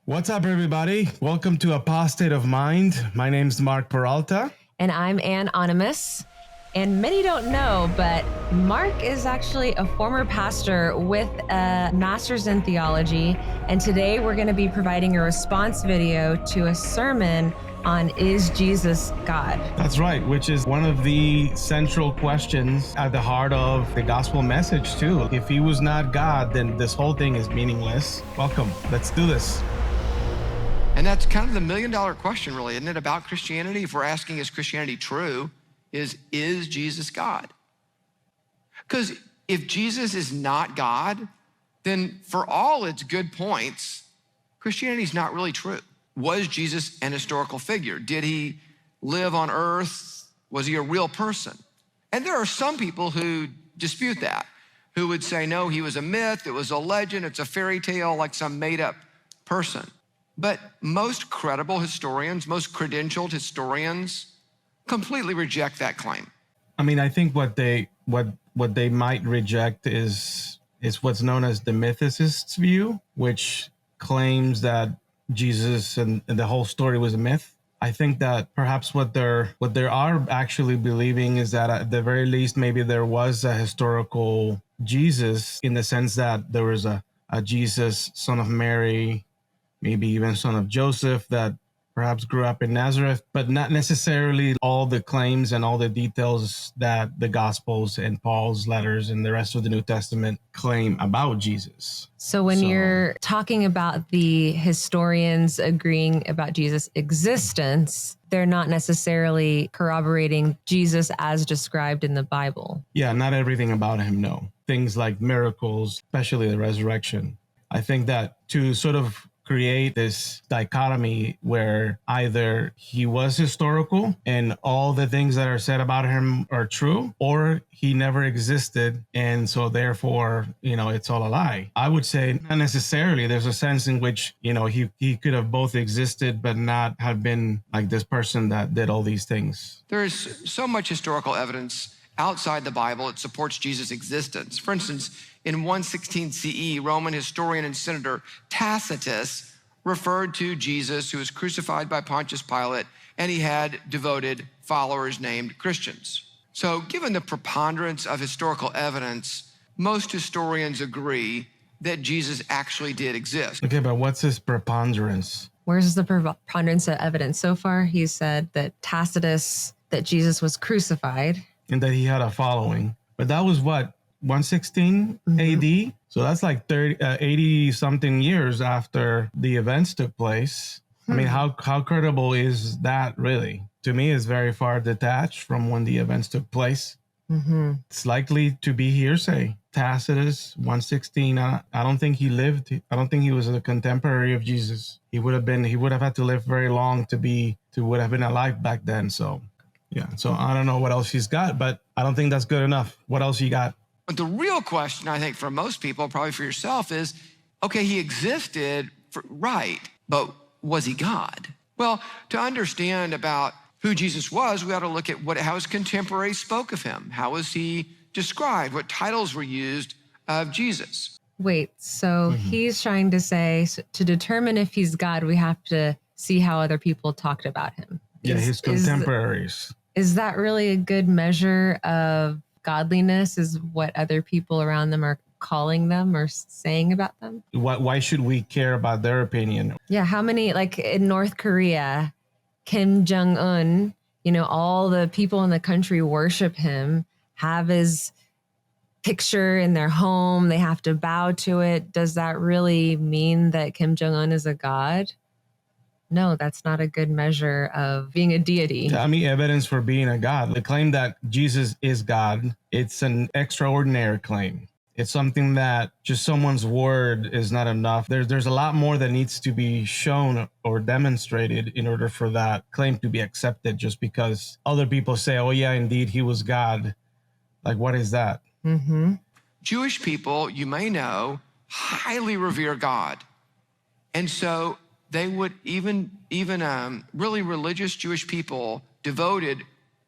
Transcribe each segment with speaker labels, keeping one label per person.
Speaker 1: What's up, everybody? Welcome to apoSTATE of Mind. My name's Mark Peralta.
Speaker 2: And I'm Anonymous. And many don't know, but Mark is actually a former pastor with a master's in theology. And today we're going to be providing a response video to a sermon on Is Jesus God?
Speaker 1: That's right, which is one of the central questions at the heart of the gospel message, too. If he was not God, then this whole thing is meaningless. Welcome. Let's do this.
Speaker 3: And that's kind of the million-dollar question, really, isn't it, about Christianity? If we're asking, is Christianity true, is Jesus God? Because if Jesus is not God, then for all its good points, Christianity is not really true. Was Jesus an historical figure? Did he live on earth? Was he a real person? And there are some people who dispute that, who would say, no, he was a myth, it was a legend, it's a fairy tale, like some made-up person. But most credible historians, most credentialed historians completely reject that claim.
Speaker 1: I mean, I think what they might reject is what's known as the mythicist's view, which claims that Jesus and the whole story was a myth. I think that perhaps what they are actually believing is that at the very least, maybe there was a historical Jesus, in the sense that there was a Jesus, son of Mary, maybe even son of Joseph, that perhaps grew up in Nazareth, but not necessarily all the claims and all the details that the Gospels and Paul's letters and the rest of the New Testament claim about Jesus.
Speaker 2: So when you're talking about the historians agreeing about Jesus' existence, they're not necessarily corroborating Jesus as described in the Bible.
Speaker 1: Yeah, not everything about him, no. Things like miracles, especially the resurrection. I think that to sort of create this dichotomy where either he was historical and all the things that are said about him are true, or he never existed, and so therefore, it's all a lie. I would say not necessarily. There's a sense in which, he could have both existed but not have been like this person that did all these things.
Speaker 3: There is so much historical evidence outside the Bible that supports Jesus' existence. For instance, in 116 CE, Roman historian and senator Tacitus referred to Jesus, who was crucified by Pontius Pilate, and he had devoted followers named Christians. So given the preponderance of historical evidence, most historians agree that Jesus actually did exist.
Speaker 1: Okay, but what's his preponderance?
Speaker 2: Where's the preponderance of evidence? So far, he said that Tacitus, that Jesus was crucified.
Speaker 1: And that he had a following. But that was what, 116 AD? So that's like 80 something years after the events took place. I mean, how credible is that really? To me, it's very far detached from when the events took place. It's likely to be hearsay. Tacitus, 116. I don't think he lived. I don't think he was a contemporary of Jesus. He would have had to live very long to would have been alive back then. So yeah, so I don't know what else he's got, but I don't think that's good enough. What else you got?
Speaker 3: But the real question, I think, for most people, probably for yourself, is, okay, he existed, right, but was he God? Well, to understand about who Jesus was, we ought to look at how his contemporaries spoke of him. How was he described? What titles were used of Jesus?
Speaker 2: Wait, so he's trying to say, to determine if he's God, we have to see how other people talked about him.
Speaker 1: Yeah, his contemporaries.
Speaker 2: Is that really a good measure of godliness, is what other people around them are calling them or saying about them?
Speaker 1: Why should we care about their opinion?
Speaker 2: Yeah, how many, like in North Korea, Kim Jong-un, all the people in the country worship him, have his picture in their home, they have to bow to it. Does that really mean that Kim Jong-un is a god? No, that's not a good measure of being a deity.
Speaker 1: I mean, evidence for being a god. The claim that Jesus is God, it's an extraordinary claim. It's something that just someone's word is not enough. There's a lot more that needs to be shown or demonstrated in order for that claim to be accepted, just because other people say, oh yeah, indeed, he was God. Like, what is that?
Speaker 3: Jewish people, you may know, highly revere God. And so they would even really religious Jewish people, devoted,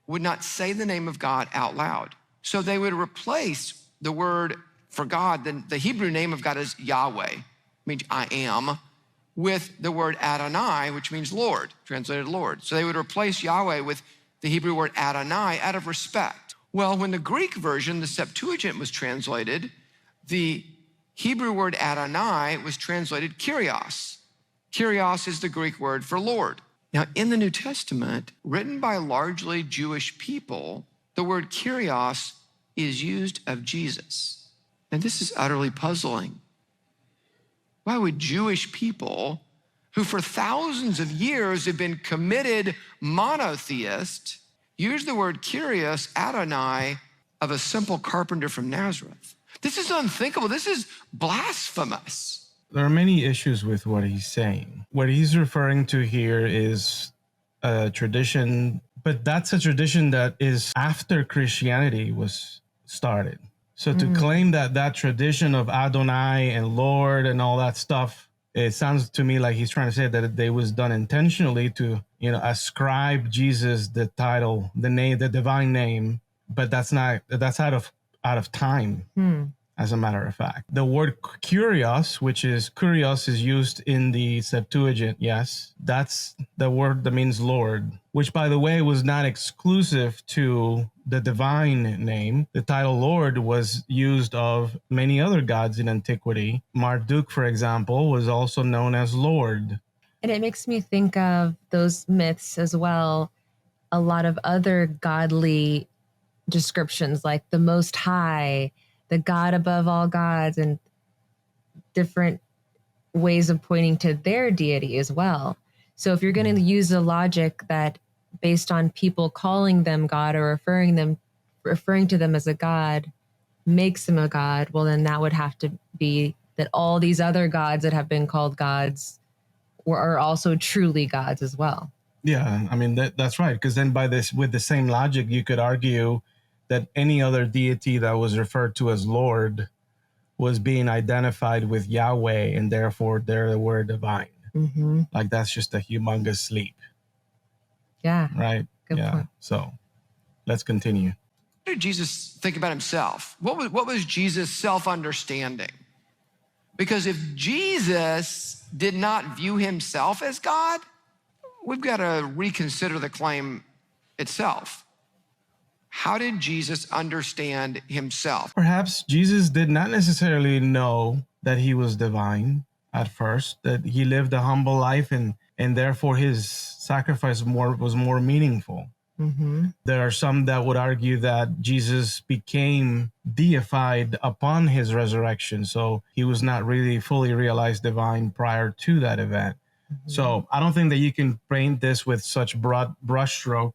Speaker 3: would not say the name of God out loud. So they would replace the word for God. The Hebrew name of God is Yahweh, means I am, with the word Adonai, which means Lord, translated Lord. So they would replace Yahweh with the Hebrew word Adonai out of respect. Well, when the Greek version, the Septuagint, was translated, the Hebrew word Adonai was translated Kyrios. Kyrios is the Greek word for Lord. Now, in the New Testament, written by largely Jewish people, the word Kyrios is used of Jesus. And this is utterly puzzling. Why would Jewish people, who for thousands of years have been committed monotheists, use the word Kyrios, Adonai, of a simple carpenter from Nazareth? This is unthinkable. This is blasphemous.
Speaker 1: There are many issues with what he's saying. What he's referring to here is a tradition, but that's a tradition that is after Christianity was started. So to claim that that tradition of Adonai and Lord and all that stuff, it sounds to me like he's trying to say that it was done intentionally to, ascribe Jesus the title, the name, the divine name, but that's out of time. As a matter of fact, the word kurios, which is kurios, is used in the Septuagint. Yes, that's the word that means Lord, which, by the way, was not exclusive to the divine name. The title Lord was used of many other gods in antiquity. Marduk, for example, was also known as Lord.
Speaker 2: And it makes me think of those myths as well. A lot of other godly descriptions, like the Most High, the God above all gods, and different ways of pointing to their deity as well. So if you're going to use a logic that based on people calling them God or referring to them as a God makes them a God, well, then that would have to be that all these other gods that have been called gods are also truly gods as well.
Speaker 1: Yeah, I mean, that's right. Because then with the same logic, you could argue that any other deity that was referred to as Lord was being identified with Yahweh, and therefore they were divine. Like that's just a humongous leap.
Speaker 2: Yeah.
Speaker 1: Right?
Speaker 2: Good point.
Speaker 1: So let's continue.
Speaker 3: What did Jesus think about himself? What was Jesus' self-understanding? Because if Jesus did not view himself as God, we've got to reconsider the claim itself. How did Jesus understand himself?
Speaker 1: Perhaps Jesus did not necessarily know that he was divine at first, that he lived a humble life and therefore his sacrifice was more meaningful. There are some that would argue that Jesus became deified upon his resurrection, so he was not really fully realized divine prior to that event. So I don't think that you can paint this with such broad brushstroke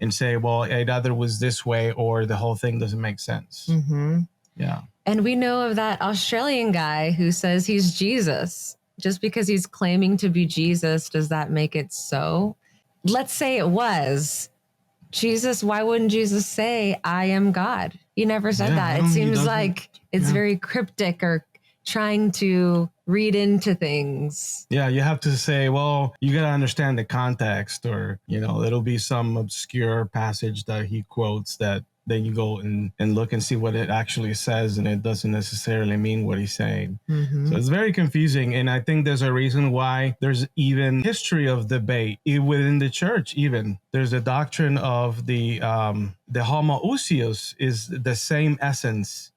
Speaker 1: and say, well, it either was this way or the whole thing doesn't make sense. Yeah.
Speaker 2: And we know of that Australian guy who says he's Jesus. Just because he's claiming to be Jesus, does that make it so? Let's say it was Jesus. Why wouldn't Jesus say, I am God? He never said that. It seems like it's very cryptic or trying to read into things.
Speaker 1: Yeah, you have to say, well, you got to understand the context, or, it'll be some obscure passage that he quotes that then you go and look and see what it actually says, and it doesn't necessarily mean what he's saying. So it's very confusing, and I think there's a reason why there's even history of debate within the church. Even there's a doctrine of the homoousios is the same essence.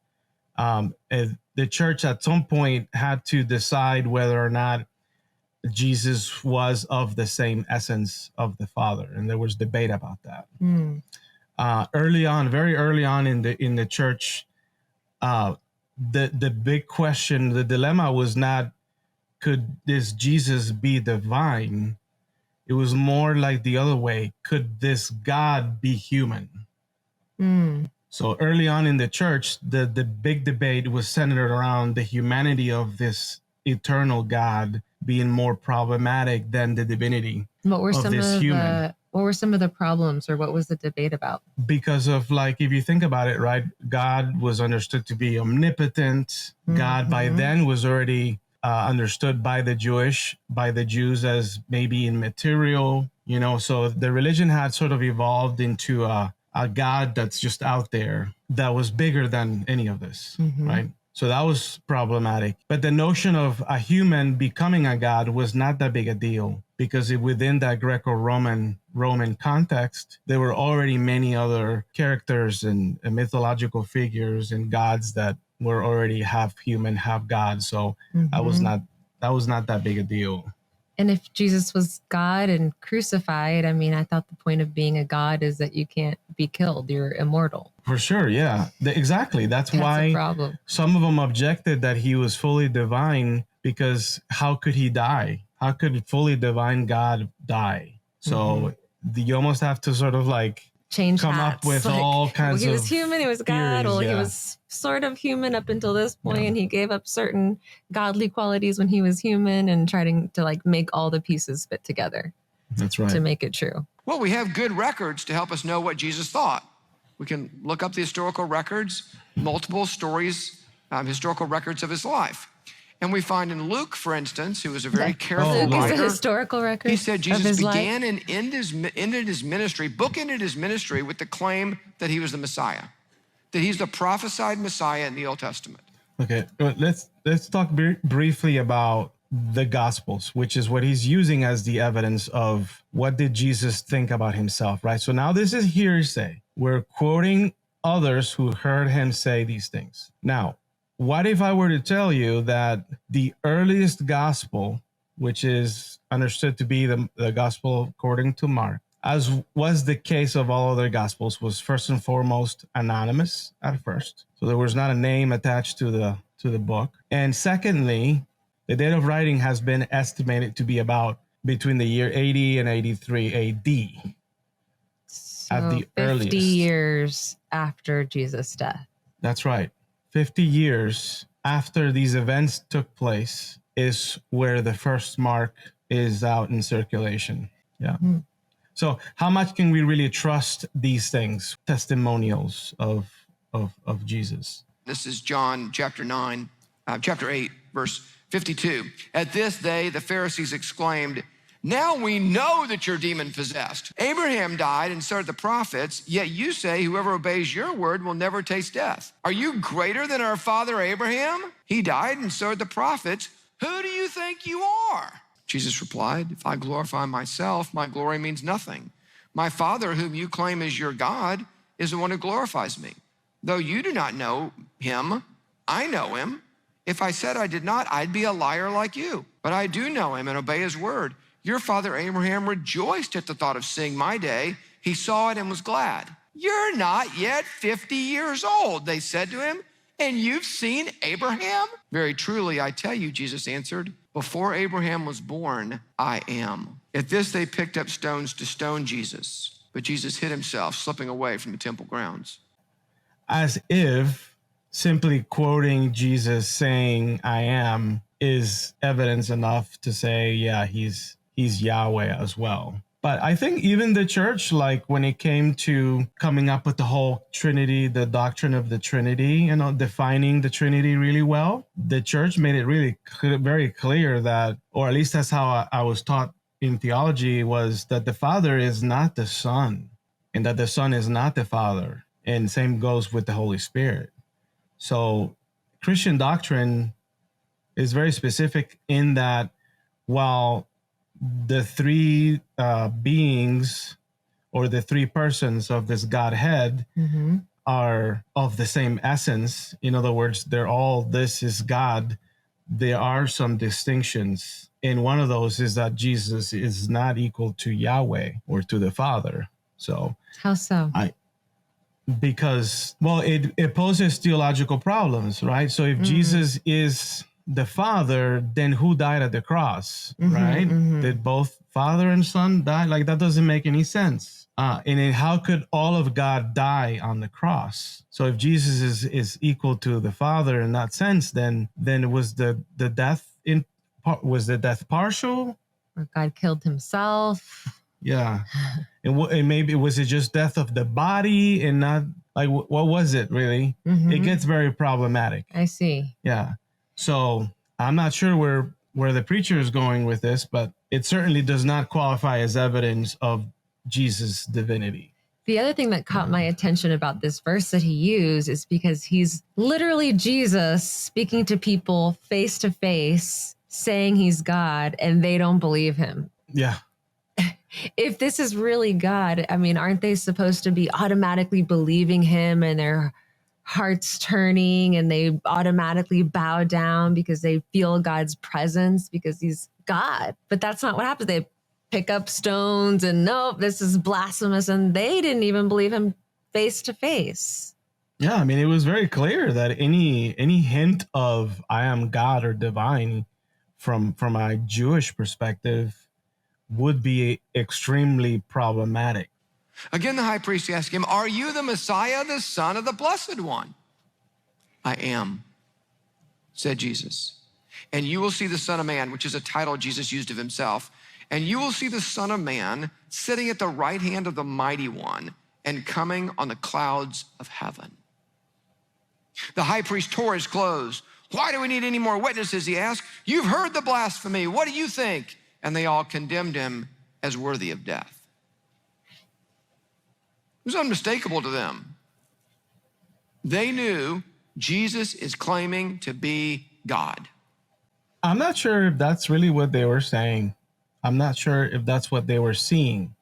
Speaker 1: The church at some point had to decide whether or not Jesus was of the same essence of the Father, and there was debate about that. Very early on in the church, the big question, the dilemma was not, could this Jesus be divine? It was more like the other way. Could this God be human? So early on in the church, the big debate was centered around the humanity of this eternal God being more problematic than the divinity of this human.
Speaker 2: What were some of the problems, or what was the debate about?
Speaker 1: Because of, if you think about it, right, God was understood to be omnipotent. God by then was already understood by the Jews as maybe immaterial, so the religion had sort of evolved into a God that's just out there that was bigger than any of this, right? So that was problematic. But the notion of a human becoming a god was not that big a deal, because within that Greco-Roman context, there were already many other characters and mythological figures and gods that were already half human, half god. So that was not that big a deal.
Speaker 2: And if Jesus was God and crucified, I mean, I thought the point of being a God is that you can't be killed. You're immortal.
Speaker 1: For sure, yeah. Exactly. That's
Speaker 2: a
Speaker 1: why
Speaker 2: problem.
Speaker 1: Some of them objected that he was fully divine, because how could he die? How could fully divine God die? So you almost have to sort of like
Speaker 2: come
Speaker 1: up with
Speaker 2: like,
Speaker 1: all kinds of
Speaker 2: he was human, he was God.
Speaker 1: theories,
Speaker 2: He was sort of human up until this point, and he gave up certain godly qualities when he was human, and trying to like make all the pieces fit together.
Speaker 1: That's right.
Speaker 2: To make it true.
Speaker 3: Well, we have good records to help us know what Jesus thought. We can look up the historical records, multiple stories, historical records of his life. And we find in Luke, for instance, who was a very careful
Speaker 2: Luke
Speaker 3: writer.
Speaker 2: is a historical record.
Speaker 3: He said Jesus began
Speaker 2: life.
Speaker 3: and ended his ministry, bookended his ministry with the claim that he was the Messiah, that he's the prophesied Messiah in the Old Testament.
Speaker 1: Okay, let's talk briefly about the Gospels, which is what he's using as the evidence of what did Jesus think about himself, right? So now this is hearsay. We're quoting others who heard him say these things. Now, what if I were to tell you that the earliest gospel, which is understood to be the gospel according to Mark, as was the case of all other gospels, was first and foremost anonymous at first. So there was not a name attached to the book. And secondly, the date of writing has been estimated to be about between the year 80 and 83 AD.
Speaker 2: So
Speaker 1: at the
Speaker 2: 50
Speaker 1: earliest.
Speaker 2: years after Jesus' death.
Speaker 1: That's right. 50 years after these events took place is where the first mark is out in circulation. Yeah. So how much can we really trust these things, testimonials of Jesus?
Speaker 3: This is John chapter 8, verse 52. At this day, the Pharisees exclaimed, "Now we know that you're demon possessed. Abraham died and so did the prophets, yet you say whoever obeys your word will never taste death. Are you greater than our father Abraham? He died and so did the prophets. Who do you think you are?" Jesus replied, "If I glorify myself, my glory means nothing. My Father, whom you claim is your God, is the one who glorifies me. Though you do not know him, I know him. If I said I did not, I'd be a liar like you. But I do know him and obey his word. Your father Abraham rejoiced at the thought of seeing my day. He saw it and was glad. You're not yet 50 years old," they said to him, "and you've seen Abraham?" "Very truly, I tell you," Jesus answered, "before Abraham was born, I am." At this, they picked up stones to stone Jesus, but Jesus hid himself, slipping away from the temple grounds.
Speaker 1: As if simply quoting Jesus saying "I am" is evidence enough to say, yeah, he's Yahweh as well. But I think even the church, like when it came to coming up with the whole Trinity, the doctrine of the Trinity, defining the Trinity really well, the church made it really very clear that, or at least that's how I was taught in theology, was that the Father is not the Son, and that the Son is not the Father. And same goes with the Holy Spirit. So Christian doctrine is very specific in that while the three beings or the three persons of this Godhead are of the same essence, in other words, they're all, this is God, there are some distinctions. And one of those is that Jesus is not equal to Yahweh or to the Father. So
Speaker 2: how so?
Speaker 1: Because, well, it poses theological problems, right? So if Jesus is the Father, then who died at the cross, right? Did both Father and Son die? Like, that doesn't make any sense. And then how could all of God die on the cross? So if Jesus is equal to the Father in that sense, then was the death partial?
Speaker 2: Or God killed himself?
Speaker 1: Yeah. And maybe was it just death of the body and not, like, what was it really? It gets very problematic.
Speaker 2: I see.
Speaker 1: Yeah. So I'm not sure where the preacher is going with this, but it certainly does not qualify as evidence of Jesus' divinity.
Speaker 2: The other thing that caught my attention about this verse that he used is because he's literally Jesus speaking to people face to face, saying he's God, and they don't believe him.
Speaker 1: Yeah.
Speaker 2: If this is really God, I mean, aren't they supposed to be automatically believing him and their hearts turning and they automatically bow down because they feel God's presence because he's God? But that's not what happens. They pick up stones and nope, this is blasphemous. And they didn't even believe him face to face.
Speaker 1: Yeah, I mean, it was very clear that any hint of I am God or divine from a Jewish perspective would be extremely problematic.
Speaker 3: Again, the high priest asked him, "Are you the Messiah, the Son of the Blessed One?" "I am," said Jesus. "And you will see the Son of Man," which is a title Jesus used of himself, "and you will see the Son of Man sitting at the right hand of the Mighty One and coming on the clouds of heaven." The high priest tore his clothes. "Why do we need any more witnesses?" he asked. "You've heard the blasphemy. What do you think?" And they all condemned him as worthy of death. It was unmistakable to them. They knew Jesus is claiming to be God.
Speaker 1: I'm not sure if that's really what they were saying. I'm not sure if that's what they were seeing.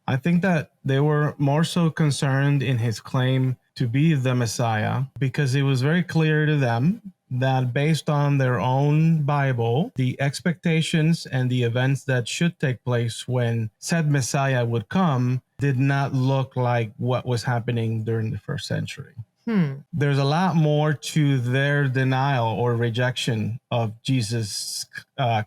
Speaker 1: I think that they were more so concerned in his claim to be the Messiah because it was very clear to them that based on their own Bible, the expectations and the events that should take place when said Messiah would come did not look like what was happening during the first century. There's a lot more to their denial or rejection of Jesus'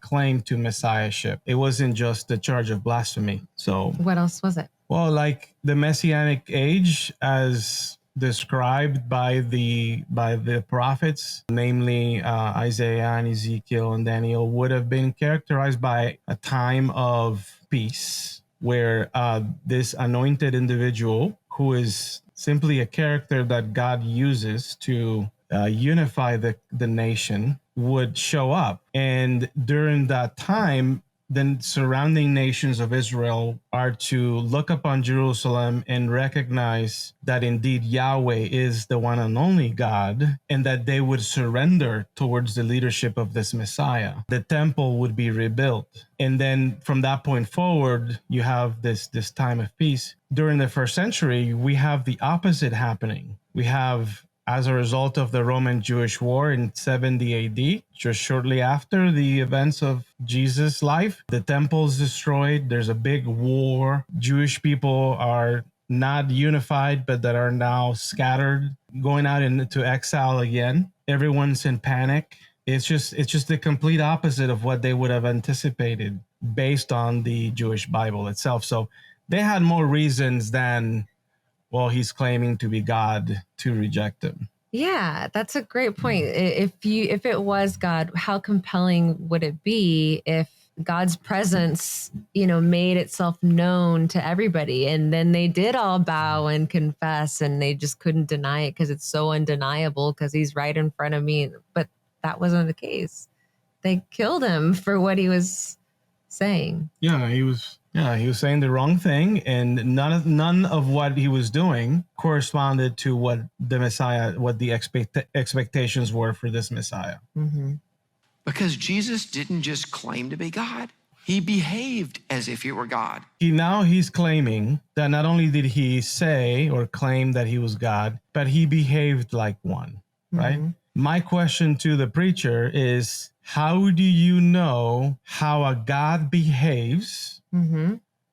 Speaker 1: claim to messiahship. It wasn't just the charge of blasphemy. So
Speaker 2: what else was it?
Speaker 1: Well, like the messianic age as described by the prophets, namely Isaiah and Ezekiel and Daniel, would have been characterized by a time of peace where this anointed individual, who is simply a character that God uses to unify the nation, would show up. And during that time, the surrounding nations of Israel are to look upon Jerusalem and recognize that indeed Yahweh is the one and only God, and that they would surrender towards the leadership of this Messiah. The temple would be rebuilt. And then from that point forward, you have this time of peace. During the first century, we have the opposite happening. We have, as a result of the Roman-Jewish War in 70 AD, just shortly after the events of Jesus' life, the temple is destroyed. There's a big war. Jewish people are not unified, but that are now scattered, going out into exile again. Everyone's in panic. It's just the complete opposite of what they would have anticipated based on the Jewish Bible itself. So they had more reasons than, well, he's claiming to be God, to reject him.
Speaker 2: Yeah, that's a great point. If it was God, how compelling would it be if God's presence, made itself known to everybody, and then they did all bow and confess, and they just couldn't deny it because it's so undeniable because he's right in front of me. But that wasn't the case. They killed him for what he was saying.
Speaker 1: Yeah, he was saying the wrong thing, and none of what he was doing corresponded to what the expectations were for this Messiah.
Speaker 2: Mm-hmm.
Speaker 3: Because Jesus didn't just claim to be God. He behaved as if he were God.
Speaker 1: He's claiming that not only did he say or claim that he was God, but he behaved like one, right?
Speaker 2: Mm-hmm.
Speaker 1: My question to the preacher is, how do you know how a God behaves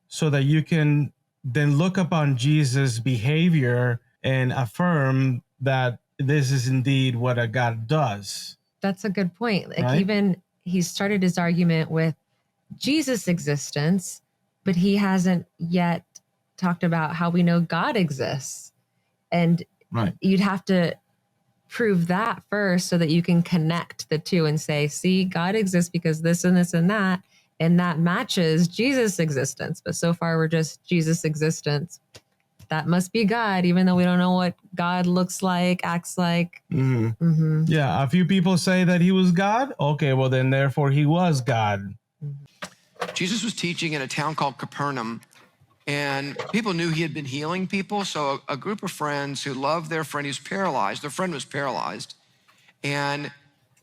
Speaker 1: so that you can then look upon Jesus' behavior and affirm that this is indeed what a God does?
Speaker 2: That's a good point. Like,
Speaker 1: right?
Speaker 2: Even he started his argument with Jesus' existence, but he hasn't yet talked about how we know God exists. And you'd have to prove that first so that you can connect the two and say, see, God exists because this and this and that matches Jesus' existence. But so far we're just Jesus' existence. That must be God, even though we don't know what God looks like, acts like.
Speaker 1: Mm-hmm.
Speaker 2: Mm-hmm.
Speaker 1: Yeah, a few people say that he was God. Okay, well then therefore he was God.
Speaker 3: Jesus was teaching in a town called Capernaum, And people knew he had been healing people. So a group of friends who loved their friend, who's paralyzed, their friend was paralyzed, and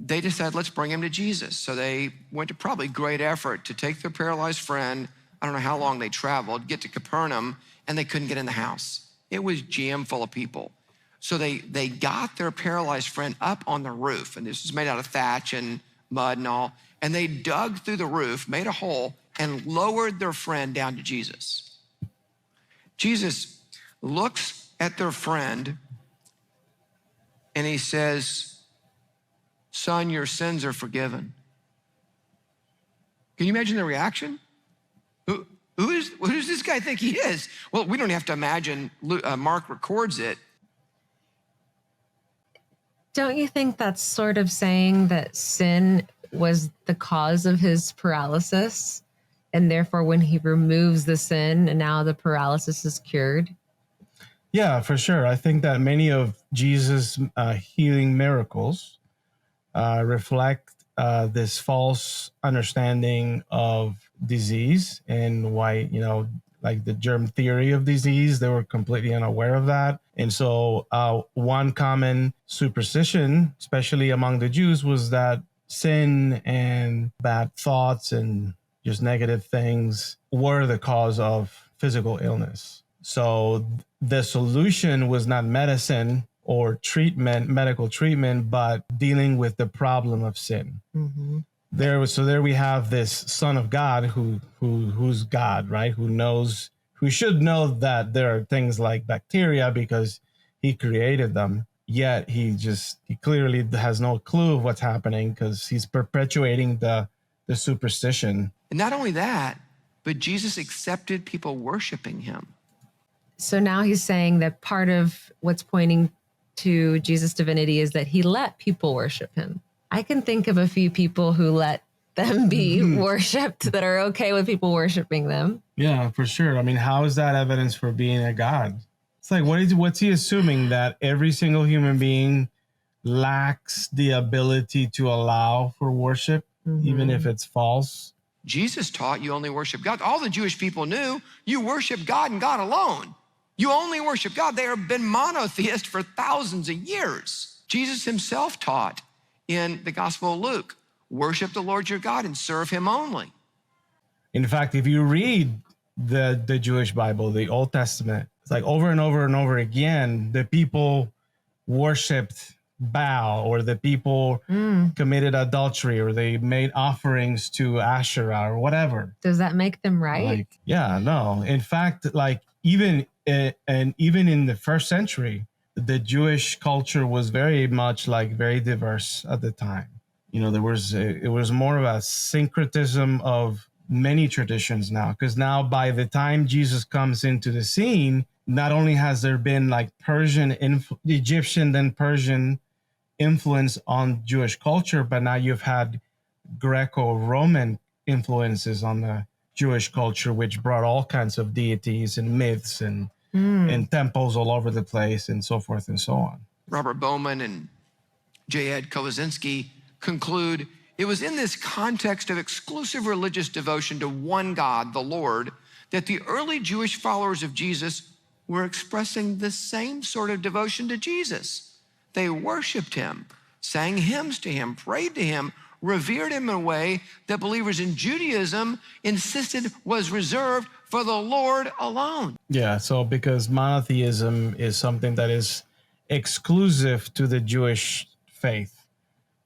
Speaker 3: they decided, let's bring him to Jesus. So they went to probably great effort to take their paralyzed friend. I don't know how long they traveled, get to Capernaum, and they couldn't get in the house. It was jam full of people. So they got their paralyzed friend up on the roof, and this was made out of thatch and mud and all, and they dug through the roof, made a hole, and lowered their friend down to Jesus. Jesus looks at their friend and he says, son, your sins are forgiven. Can you imagine the reaction? Who does this guy think he is? Well, we don't have to imagine. Mark records it.
Speaker 2: Don't you think that's sort of saying that sin was the cause of his paralysis? And therefore, when he removes the sin, and now the paralysis is cured?
Speaker 1: Yeah, for sure. I think that many of Jesus' healing miracles reflect this false understanding of disease and why, like the germ theory of disease, they were completely unaware of that. And so one common superstition, especially among the Jews, was that sin and bad thoughts and just negative things were the cause of physical illness. So the solution was not medicine or treatment, medical treatment, but dealing with the problem of sin. Mm-hmm. There we have this Son of God who's God, right? Who should know that there are things like bacteria because he created them. Yet he clearly has no clue of what's happening because he's perpetuating the superstition.
Speaker 3: And not only that, but Jesus accepted people worshiping him.
Speaker 2: So now he's saying that part of what's pointing to Jesus' divinity is that he let people worship him. I can think of a few people who let them be worshipped that are okay with people worshiping them.
Speaker 1: Yeah, for sure. I mean, how is that evidence for being a God? It's like, what's he assuming, that every single human being lacks the ability to allow for worship, even if it's false?
Speaker 3: Jesus taught you only worship God. All the Jewish people knew you worship God and God alone. You only worship God. They have been monotheist for thousands of years. Jesus himself taught in the Gospel of Luke, worship the Lord your God and serve him only.
Speaker 1: In fact, if you read the Jewish Bible, the Old Testament, it's like over and over and over again, the people worshiped Baal, or the people committed adultery, or they made offerings to Asherah or whatever.
Speaker 2: Does that make them right?
Speaker 1: No. In fact, even in the first century, the Jewish culture was very much very diverse at the time. It was more of a syncretism of many traditions now, because now by the time Jesus comes into the scene, not only has there been Egyptian, then Persian influence on Jewish culture, but now you've had Greco-Roman influences on the Jewish culture, which brought all kinds of deities and myths and temples all over the place, and so forth and so on.
Speaker 3: Robert Bowman and J. Ed Kowasinski conclude, it was in this context of exclusive religious devotion to one God, the Lord, that the early Jewish followers of Jesus were expressing the same sort of devotion to Jesus. They worshiped him, sang hymns to him, prayed to him, revered him in a way that believers in Judaism insisted was reserved for the Lord alone.
Speaker 1: Yeah, so because monotheism is something that is exclusive to the Jewish faith,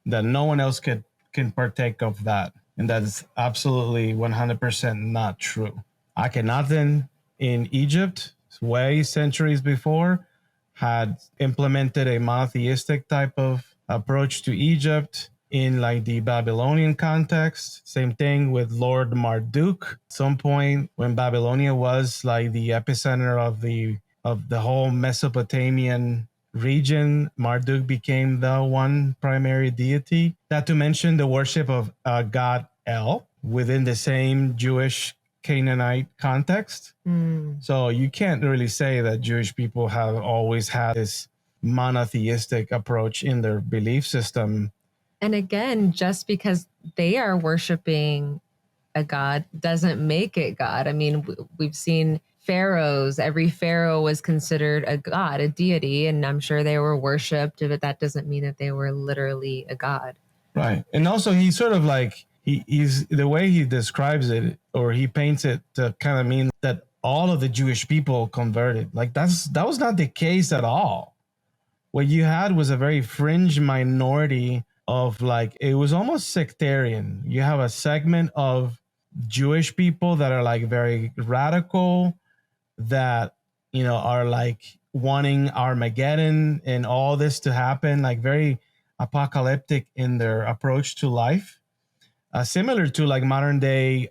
Speaker 1: that no one else can partake of that. And that is absolutely 100% not true. Akhenaten in Egypt, way centuries before, had implemented a monotheistic type of approach to Egypt. In the Babylonian context, same thing with Lord Marduk. At some point when Babylonia was the epicenter of the whole Mesopotamian region, Marduk became the one primary deity. Not to mention the worship of god El within the same Jewish Canaanite context. So you can't really say that Jewish people have always had this monotheistic approach in their belief system.
Speaker 2: And again, just because they are worshiping a god doesn't make it God. I mean, we've seen pharaohs. Every pharaoh was considered a god, a deity, and I'm sure they were worshipped, but that doesn't mean that they were literally a god.
Speaker 1: Right. And also he's sort of like he's the way he describes it, or he paints it to kind of mean that all of the Jewish people converted. Like that was not the case at all. What you had was a very fringe minority of, like, it was almost sectarian. You have a segment of Jewish people that are like very radical, that, you know, are like wanting Armageddon and all this to happen, like very apocalyptic in their approach to life. Similar to like modern day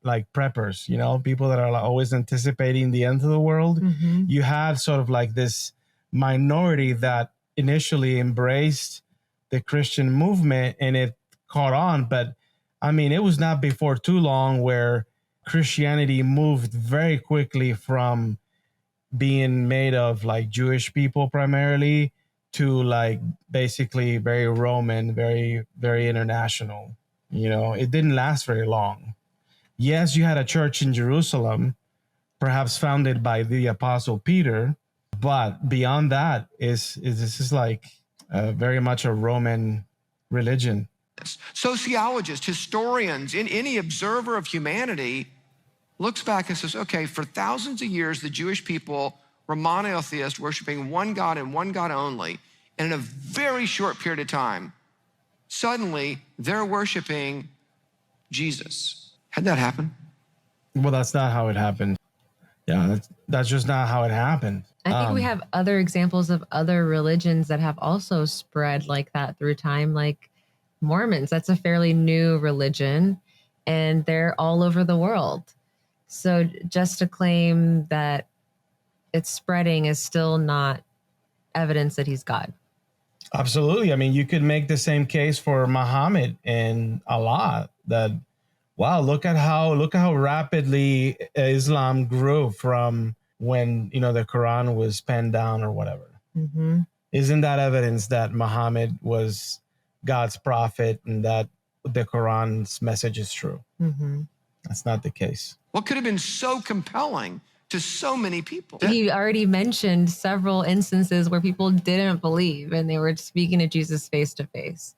Speaker 1: like preppers, you know, people that are like always anticipating the end of the world.
Speaker 2: Mm-hmm.
Speaker 1: You had sort of like this minority that initially embraced the Christian movement, and it caught on. But I mean, it was not before too long where Christianity moved very quickly from being made of like Jewish people primarily to like basically very Roman, very, very international. You know, it didn't last very long. Yes, you had a church in Jerusalem, perhaps founded by the Apostle Peter, but beyond that is this is like very much a Roman religion.
Speaker 3: Sociologists, historians, any observer of humanity looks back and says, okay, for thousands of years, the Jewish people were monotheist, worshiping one God and one God only. And in a very short period of time, suddenly they're worshiping Jesus. How'd that happen?
Speaker 1: Well, that's not how it happened. Yeah, that's just not how it happened.
Speaker 2: I think we have other examples of other religions that have also spread like that through time, like Mormons. That's a fairly new religion, and they're all over the world. So just to claim that it's spreading is still not evidence that he's God.
Speaker 1: Absolutely. I mean, you could make the same case for Muhammad and Allah, that, wow, look at how rapidly Islam grew from when, you know, the Quran was penned down or whatever.
Speaker 2: Mm-hmm.
Speaker 1: Isn't that evidence that Muhammad was God's prophet and that the Quran's message is true?
Speaker 2: Mm-hmm.
Speaker 1: That's not the case.
Speaker 3: What could have been so compelling to so many people?
Speaker 2: He already mentioned several instances where people didn't believe and they were speaking to Jesus face to face.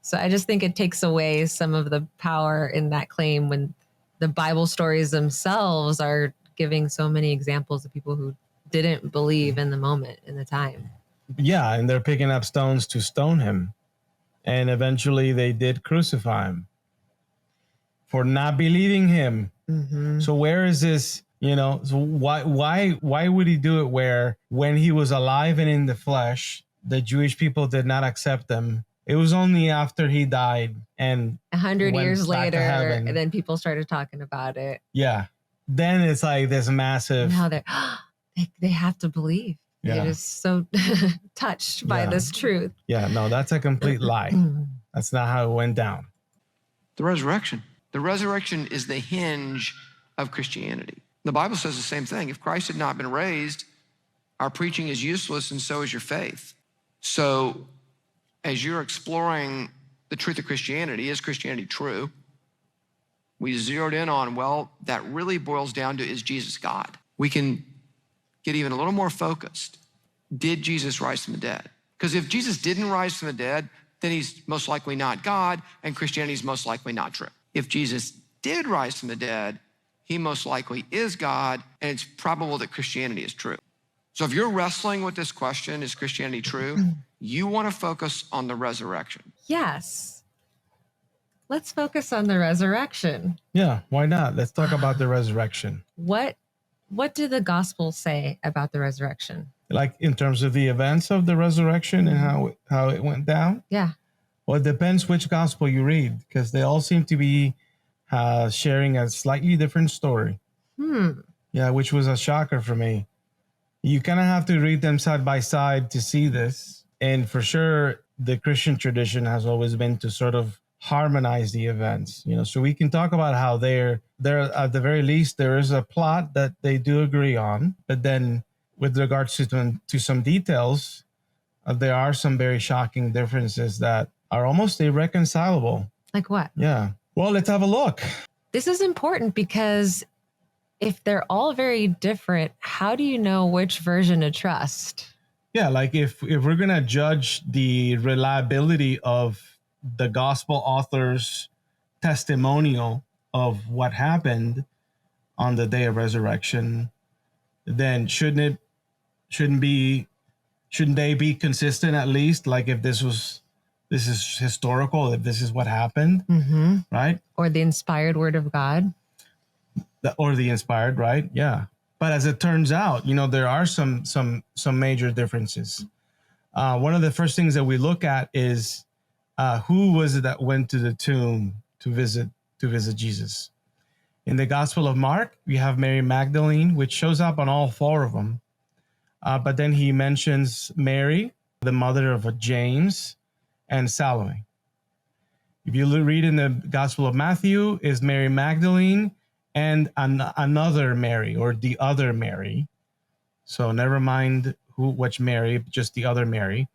Speaker 2: So I just think it takes away some of the power in that claim when the Bible stories themselves are giving so many examples of people who didn't believe in the moment, in the time.
Speaker 1: Yeah, and they're picking up stones to stone him. And eventually they did crucify him for not believing him.
Speaker 2: Mm-hmm.
Speaker 1: So where is this, you know, so why would he do it where when he was alive and in the flesh, the Jewish people did not accept him? It was only after he died and
Speaker 2: 100 years
Speaker 1: back to
Speaker 2: later,
Speaker 1: heaven.
Speaker 2: and then people started talking about it.
Speaker 1: Yeah. Then it's like this massive.
Speaker 2: Now they have to believe.
Speaker 1: Yeah.
Speaker 2: They're just so touched by
Speaker 1: Yeah.
Speaker 2: this truth.
Speaker 1: Yeah, no, that's a complete lie. That's not how it went down.
Speaker 3: The resurrection. The resurrection is the hinge of Christianity. The Bible says the same thing. If Christ had not been raised, our preaching is useless, and so is your faith. So as you're exploring the truth of Christianity, is Christianity true? We zeroed in on, well, that really boils down to, is Jesus God? We can get even a little more focused. Did Jesus rise from the dead? Because if Jesus didn't rise from the dead, then he's most likely not God, and Christianity is most likely not true. If Jesus did rise from the dead, he most likely is God, and it's probable that Christianity is true. So if you're wrestling with this question, is Christianity true? You want to focus on the resurrection.
Speaker 2: Yes. Let's focus on the resurrection.
Speaker 1: Yeah, why not? Let's talk about the resurrection.
Speaker 2: What do the Gospels say about the resurrection?
Speaker 1: Like in terms of the events of the resurrection and how it went down?
Speaker 2: Yeah.
Speaker 1: Well, it depends which gospel you read, because they all seem to be sharing a slightly different story. Yeah, which was a shocker for me. You kind of have to read them side by side to see this. And for sure, the Christian tradition has always been to sort of harmonize the events, you know, so we can talk about how they're at the very least, there is a plot that they do agree on. But then with regards to some details, there are some very shocking differences that are almost irreconcilable.
Speaker 2: Like what?
Speaker 1: Yeah. Well, let's have a look.
Speaker 2: This is important because if they're all very different, how do you know which version to trust?
Speaker 1: Yeah, like if we're gonna judge the reliability of the gospel author's testimonial of what happened on the day of resurrection, then shouldn't they be consistent at least? Like if this is historical, if this is what happened, right?
Speaker 2: Or the inspired word of God.
Speaker 1: Or the inspired, right? Yeah. But as it turns out, there are some major differences. One of the first things that we look at is who was it that went to the tomb to visit Jesus. In the Gospel of Mark, we have Mary Magdalene, which shows up on all four of them. But then he mentions Mary, the mother of James, and Salome. If you read in the Gospel of Matthew, is Mary Magdalene and another Mary, or the other Mary. So never mind which Mary, just the other Mary.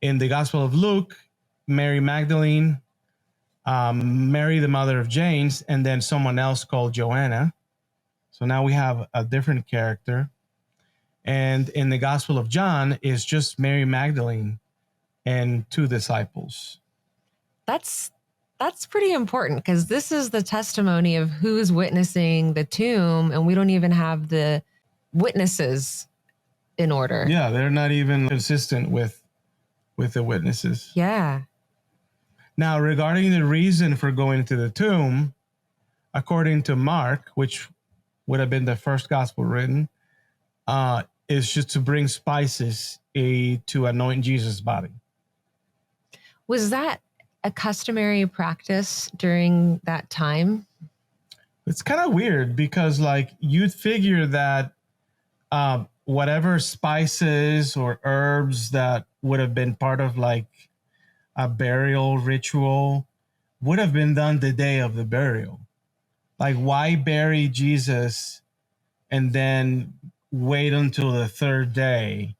Speaker 1: In the Gospel of Luke, Mary Magdalene, Mary the mother of James, and then someone else called Joanna. So now we have a different character. And in the Gospel of John is just Mary Magdalene and two disciples.
Speaker 2: That's pretty important because this is the testimony of who's witnessing the tomb, and we don't even have the witnesses in order.
Speaker 1: Yeah, they're not even consistent with the witnesses.
Speaker 2: Yeah.
Speaker 1: Now, regarding the reason for going to the tomb, according to Mark, which would have been the first gospel written, is just to bring spices to anoint Jesus' body.
Speaker 2: Was that a customary practice during that time?
Speaker 1: It's kind of weird because, like, you'd figure that whatever spices or herbs that would have been part of like a burial ritual would have been done the day of the burial. Like, why bury Jesus and then wait until the third day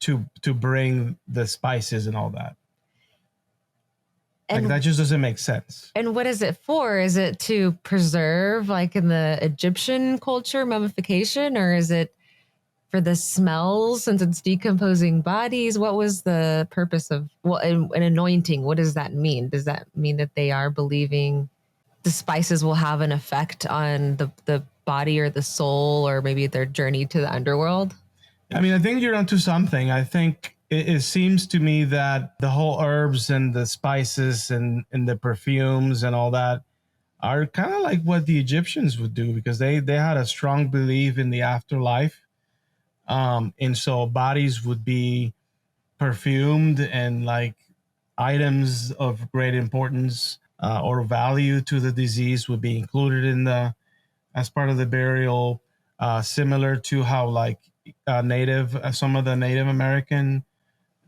Speaker 1: to bring the spices and all that?
Speaker 2: And
Speaker 1: like, that just doesn't make sense.
Speaker 2: And what is it for? Is it to preserve, like in the Egyptian culture, mummification, or is it for the smells since it's decomposing bodies? What was the purpose of an anointing? What does that mean? Does that mean that they are believing the spices will have an effect on the body or the soul, or maybe their journey to the underworld?
Speaker 1: I mean, I think you're onto something. I think it seems to me that the whole herbs and the spices and the perfumes and all that are kind of like what the Egyptians would do, because they had a strong belief in the afterlife. And so bodies would be perfumed, and like items of great importance or value to the deceased would be included as part of the burial, similar to how like some of the Native American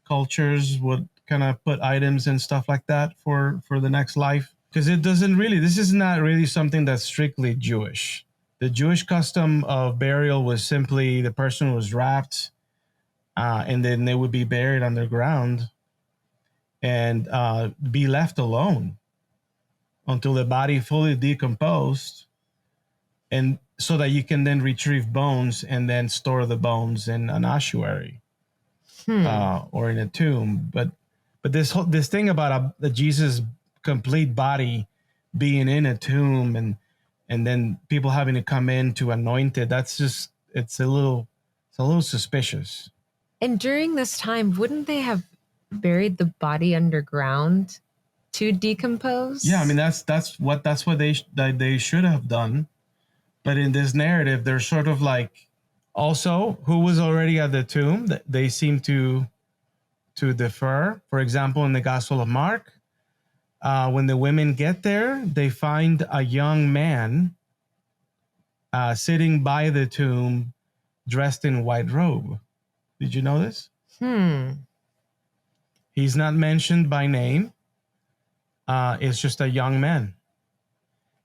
Speaker 1: cultures would kind of put items and stuff like that for the next life. Because this is not really something that's strictly Jewish. The Jewish custom of burial was simply the person was wrapped and then they would be buried underground and be left alone until the body fully decomposed, and so that you can then retrieve bones and then store the bones in an ossuary or in a tomb. But this thing about the Jesus complete body being in a tomb and then people having to come in to anoint it, it's a little suspicious.
Speaker 2: And during this time, wouldn't they have buried the body underground to decompose?
Speaker 1: Yeah, I mean that's what they should have done. But in this narrative, they're sort of like, also, who was already at the tomb? They seem to defer. For example, in the Gospel of Mark, when the women get there, they find a young man sitting by the tomb, dressed in white robe. Did you know this? He's not mentioned by name. It's just a young man.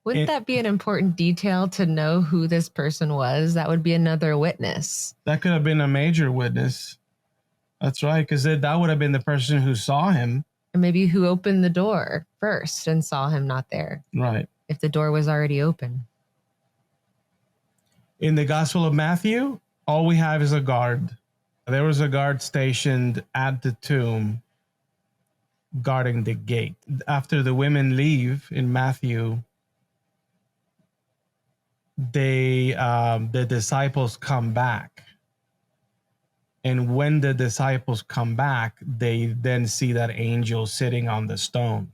Speaker 2: Wouldn't that be an important detail to know who this person was? That would be another witness.
Speaker 1: That could have been a major witness. That's right, because that would have been the person who saw him.
Speaker 2: Or maybe who opened the door first and saw him not there.
Speaker 1: Right.
Speaker 2: if the door was already open?
Speaker 1: In the Gospel of Matthew, all we have is a guard. There was a guard stationed at the tomb guarding the gate. After the women leave in Matthew, the disciples come back. And when the disciples come back, they then see that angel sitting on the stone.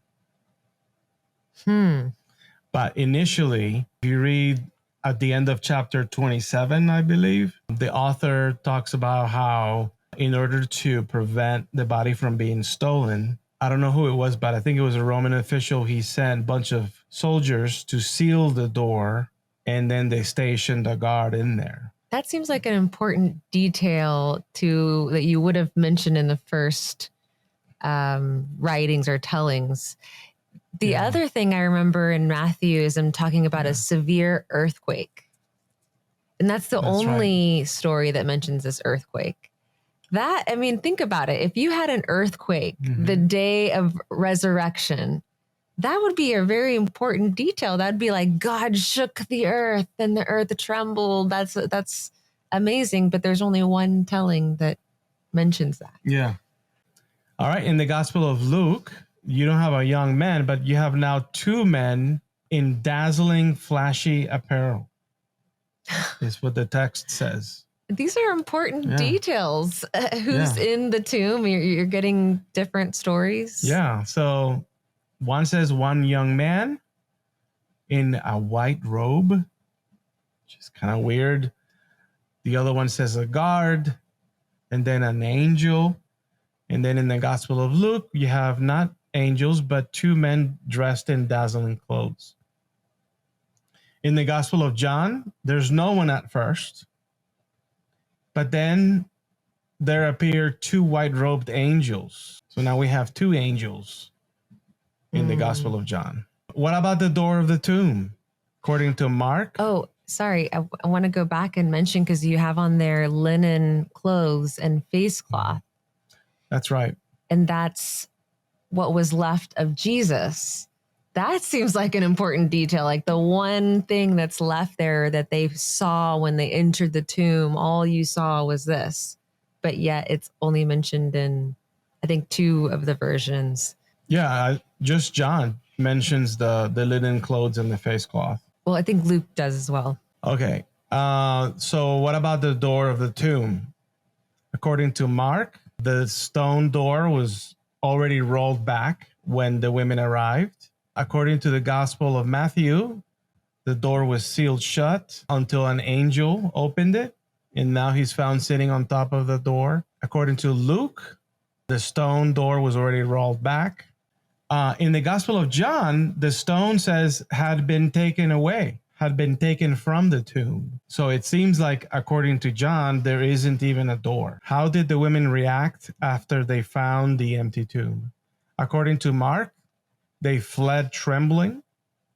Speaker 1: But initially, if you read at the end of chapter 27, I believe, the author talks about how in order to prevent the body from being stolen, I don't know who it was, but I think it was a Roman official. He sent a bunch of soldiers to seal the door, and then they stationed a guard in there.
Speaker 2: That seems like an important detail that you would have mentioned in the first writings or tellings. The other thing I remember in Matthew is I'm talking about a severe earthquake. And that's the only story that mentions this earthquake. Think about it. If you had an earthquake the day of resurrection, that would be a very important detail. That'd be like God shook the earth and the earth trembled. That's amazing. But there's only one telling that mentions that.
Speaker 1: Yeah. All right. In the Gospel of Luke, you don't have a young man, but you have now two men in dazzling, flashy apparel. Is what the text says.
Speaker 2: These are important details. Who's in the tomb? You're getting different stories.
Speaker 1: Yeah. So one says one young man in a white robe, which is kind of weird. The other one says a guard, and then an angel. And then in the Gospel of Luke, you have not angels, but two men dressed in dazzling clothes. In the Gospel of John, there's no one at first, but then there appear two white-robed angels. So now we have two angels in the Gospel of John. What about the door of the tomb? According to Mark?
Speaker 2: Oh, sorry. I want to go back and mention, because you have on there linen clothes and face cloth.
Speaker 1: That's right.
Speaker 2: And that's what was left of Jesus. That seems like an important detail. Like the one thing that's left there that they saw when they entered the tomb, all you saw was this. But yet it's only mentioned in, I think, two of the versions.
Speaker 1: Yeah, just John mentions the linen clothes and the face cloth.
Speaker 2: Well, I think Luke does as well.
Speaker 1: Okay. So what about the door of the tomb? According to Mark, the stone door was already rolled back when the women arrived. According to the Gospel of Matthew, the door was sealed shut until an angel opened it, and now he's found sitting on top of the door. According to Luke, the stone door was already rolled back. In the Gospel of John, the stone says had been taken away, had been taken from the tomb. So it seems like, according to John, there isn't even a door. How did the women react after they found the empty tomb? According to Mark, they fled trembling,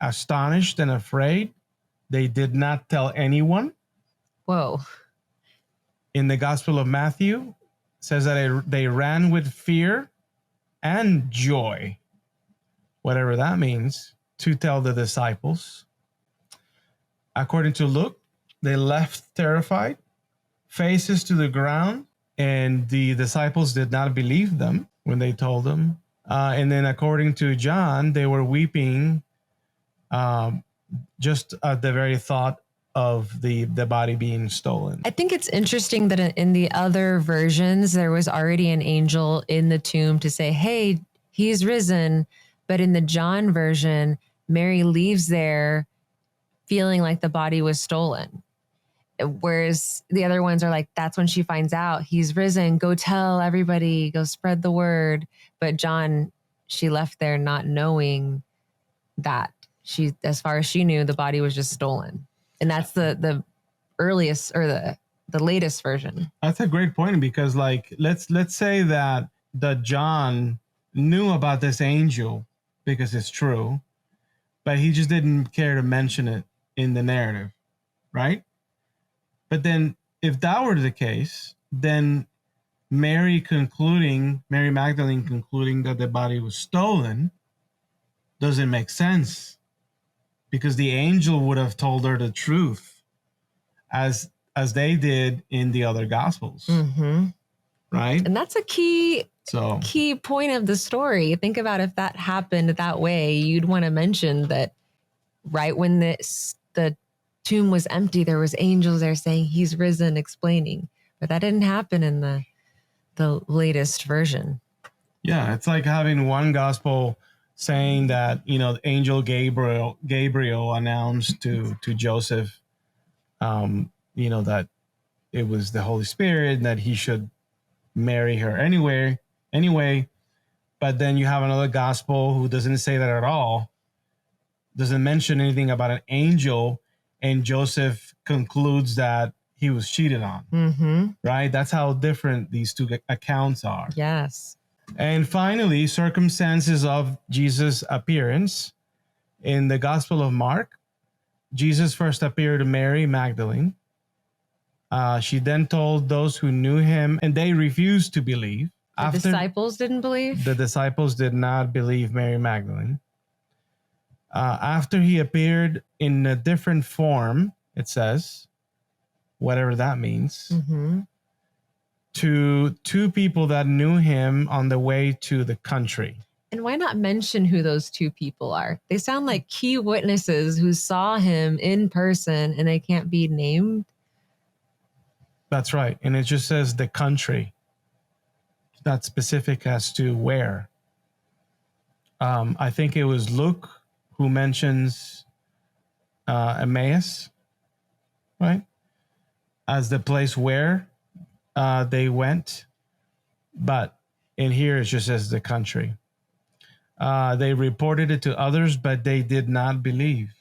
Speaker 1: astonished and afraid. They did not tell anyone.
Speaker 2: Whoa.
Speaker 1: In the Gospel of Matthew, it says that they ran with fear and joy, whatever that means, to tell the disciples. According to Luke, they left terrified, faces to the ground, and the disciples did not believe them when they told them. And then according to John, they were weeping just at the very thought of the body being stolen.
Speaker 2: I think it's interesting that in the other versions, there was already an angel in the tomb to say, hey, he's risen. But in the John version, Mary leaves there feeling like the body was stolen. Whereas the other ones are like, that's when she finds out he's risen. Go tell everybody, go spread the word. But John, she left there not knowing that. As far as she knew, the body was just stolen. And that's the earliest or the latest version.
Speaker 1: That's a great point, because like let's say that John knew about this angel because it's true, but he just didn't care to mention it in the narrative, right? But then if that were the case, then Mary Magdalene concluding that the body was stolen doesn't make sense. because the angel would have told her the truth as they did in the other gospels.
Speaker 2: Mm-hmm.
Speaker 1: Right?
Speaker 2: And that's a key point of the story. Think about if that happened that way, you'd want to mention that right when the tomb was empty, there was angels there saying he's risen, explaining. But that didn't happen in the latest version.
Speaker 1: Yeah, it's like having one gospel saying that, angel Gabriel announced to Joseph, that it was the Holy Spirit and that he should marry her anyway. But then you have another gospel who doesn't say that at all, doesn't mention anything about an angel, and Joseph concludes that he was cheated on.
Speaker 2: Mm-hmm.
Speaker 1: Right? That's how different these two accounts are.
Speaker 2: Yes.
Speaker 1: And finally, circumstances of Jesus' appearance. In the Gospel of Mark, Jesus first appeared to Mary Magdalene. She then told those who knew him, and they refused to believe.
Speaker 2: The disciples didn't believe?
Speaker 1: The disciples did not believe Mary Magdalene. After he appeared in a different form, it says, whatever that means,
Speaker 2: mm-hmm.
Speaker 1: to two people that knew him on the way to the country.
Speaker 2: And why not mention who those two people are? They sound like key witnesses who saw him in person and they can't be named.
Speaker 1: That's right. And it just says the country. It's not specific as to where. I think it was Luke who mentions Emmaus, right? As the place where they went. But in here, it just says the country. They reported it to others, but they did not believe.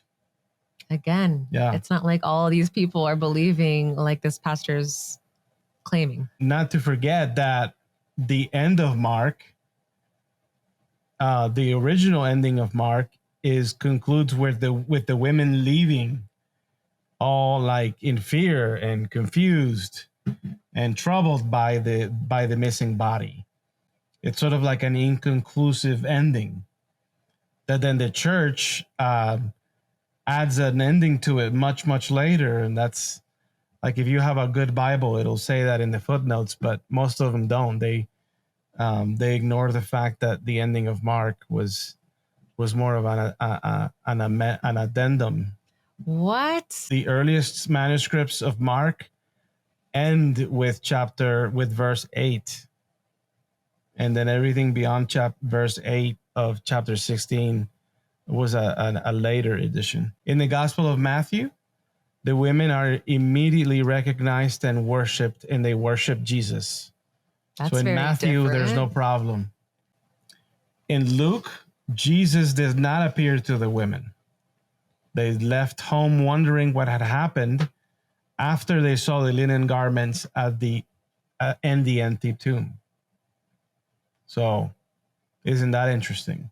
Speaker 2: Again, It's not like all these people are believing like this pastor's claiming.
Speaker 1: Not to forget that the end of Mark, the original ending of Mark, concludes with the women leaving, all like in fear and confused and troubled by the missing body. It's sort of like an inconclusive ending that then the church adds an ending to it much, much later. And that's like, if you have a good Bible, it'll say that in the footnotes, but most of them don't. They ignore the fact that the ending of Mark was more of an addendum.
Speaker 2: What?
Speaker 1: The earliest manuscripts of Mark end with verse 8. And then everything beyond verse 8 of chapter 16 was a later edition. In the Gospel of Matthew, the women are immediately recognized and worshipped, and they worship Jesus.
Speaker 2: That's
Speaker 1: so in Matthew,
Speaker 2: different.
Speaker 1: There's no problem. In Luke, Jesus did not appear to the women. They left home wondering what had happened after they saw the linen garments at the empty tomb. So, isn't that interesting?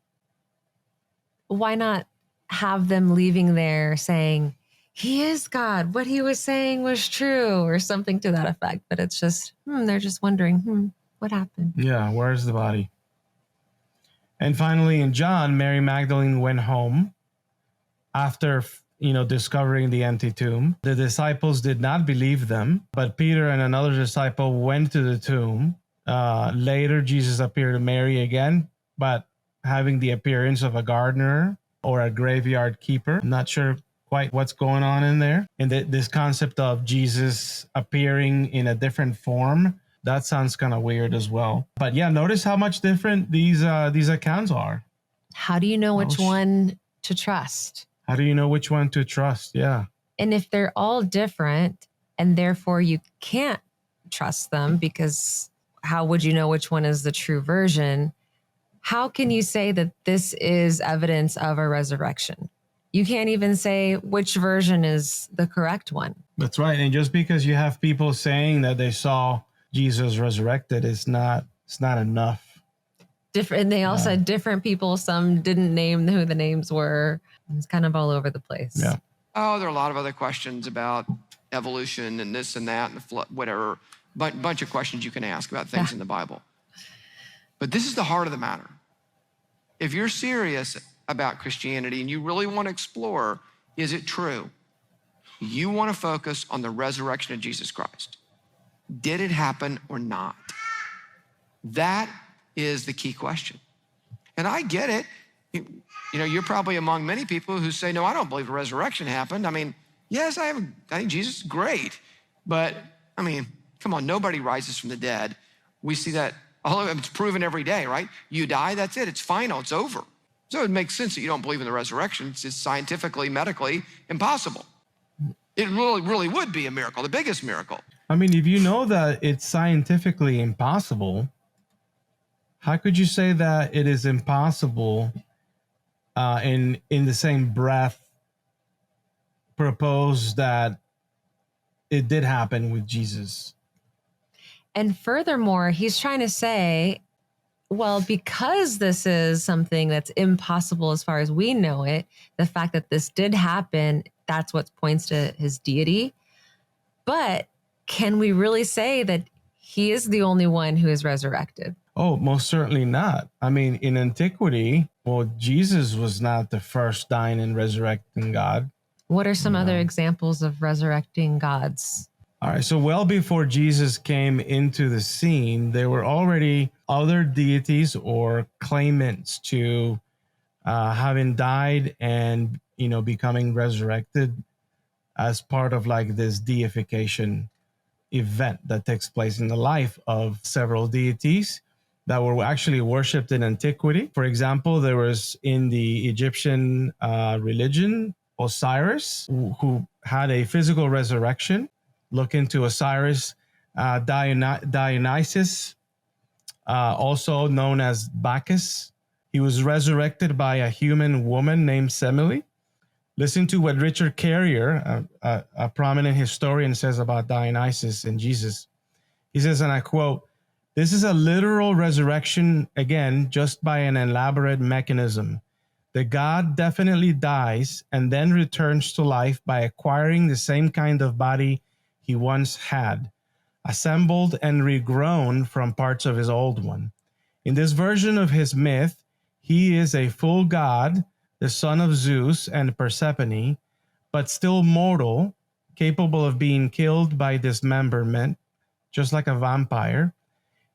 Speaker 2: Why not have them leaving there saying, he is God, what he was saying was true, or something to that effect? But it's just, they're just wondering, what happened?
Speaker 1: Yeah, where's the body? And finally, in John, Mary Magdalene went home after, discovering the empty tomb. The disciples did not believe them, but Peter and another disciple went to the tomb. Later, Jesus appeared to Mary again, but having the appearance of a gardener or a graveyard keeper. I'm not sure quite what's going on in there. And this concept of Jesus appearing in a different form, that sounds kind of weird as well. But yeah, notice how much different these accounts are.
Speaker 2: How do you know which one to trust?
Speaker 1: How do you know which one to trust? Yeah.
Speaker 2: And if they're all different and therefore you can't trust them, because how would you know which one is the true version? How can you say that this is evidence of a resurrection? You can't even say which version is the correct one.
Speaker 1: That's right. And just because you have people saying that they saw Jesus resurrected, it's not enough.
Speaker 2: And they all said different people. Some didn't name who the names were. It's kind of all over the place.
Speaker 1: Yeah.
Speaker 3: Oh, there are a lot of other questions about evolution and this and that and the flood, whatever. Bunch of questions you can ask about things in the Bible. But this is the heart of the matter. If you're serious about Christianity and you really want to explore, is it true? You want to focus on the resurrection of Jesus Christ. Did it happen or not? That is the key question. And I get it. You know, you're probably among many people who say, no, I don't believe the resurrection happened. I mean, yes, I think Jesus is great. But, I mean, come on, nobody rises from the dead. We see that, it's proven every day, right? You die, that's it. It's final, it's over. So it makes sense that you don't believe in the resurrection. It's scientifically, medically impossible. It really would be a miracle, the biggest miracle.
Speaker 1: I mean, if you know that it's scientifically impossible, how could you say that it is impossible in the same breath propose that it did happen with Jesus?
Speaker 2: And furthermore, he's trying to say, well, because this is something that's impossible as far as we know it, the fact that this did happen, that's what points to his deity. But can we really say that he is the only one who is resurrected?
Speaker 1: Oh, most certainly not. I mean, in antiquity, well, Jesus was not the first dying and resurrecting God.
Speaker 2: What are some other examples of resurrecting gods?
Speaker 1: All right, so well before Jesus came into the scene, there were already other deities or claimants to having died and, you know, becoming resurrected as part of like this deification event that takes place in the life of several deities that were actually worshipped in antiquity. For example, there was in the Egyptian religion, Osiris, who had a physical resurrection. Look into Osiris, Dionysus, also known as Bacchus. He was resurrected by a human woman named Semele. Listen to what Richard Carrier, a prominent historian, says about Dionysus and Jesus. He says, and I quote, "This is a literal resurrection, again, just by an elaborate mechanism. The god definitely dies and then returns to life by acquiring the same kind of body he once had, assembled and regrown from parts of his old one. In this version of his myth, he is a full god, the son of Zeus and Persephone, but still mortal, capable of being killed by dismemberment, just like a vampire.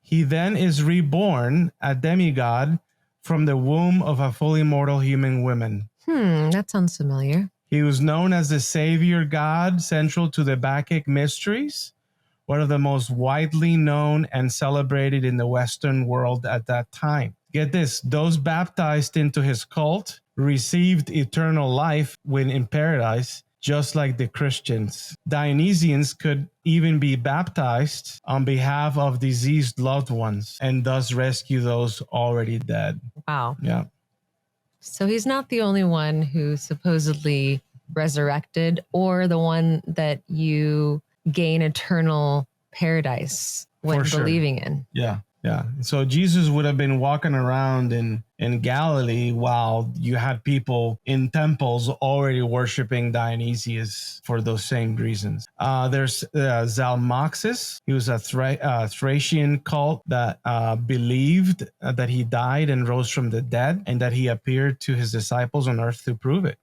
Speaker 1: He then is reborn, a demigod, from the womb of a fully mortal human woman.
Speaker 2: That sounds familiar.
Speaker 1: He was known as the savior god central to the Bacchic mysteries, one of the most widely known and celebrated in the Western world at that time. Get this, those baptized into his cult received eternal life when in paradise, just like the Christians. Dionysians could even be baptized on behalf of diseased loved ones and thus rescue those already dead.
Speaker 2: Wow.
Speaker 1: Yeah.
Speaker 2: So he's not the only one who supposedly resurrected or the one that you gain eternal paradise when believing in.
Speaker 1: Yeah. Yeah. So Jesus would have been walking around in Galilee while you had people in temples already worshiping Dionysius for those same reasons. There's Zalmoxis. He was a Thracian cult that believed that he died and rose from the dead and that he appeared to his disciples on earth to prove it.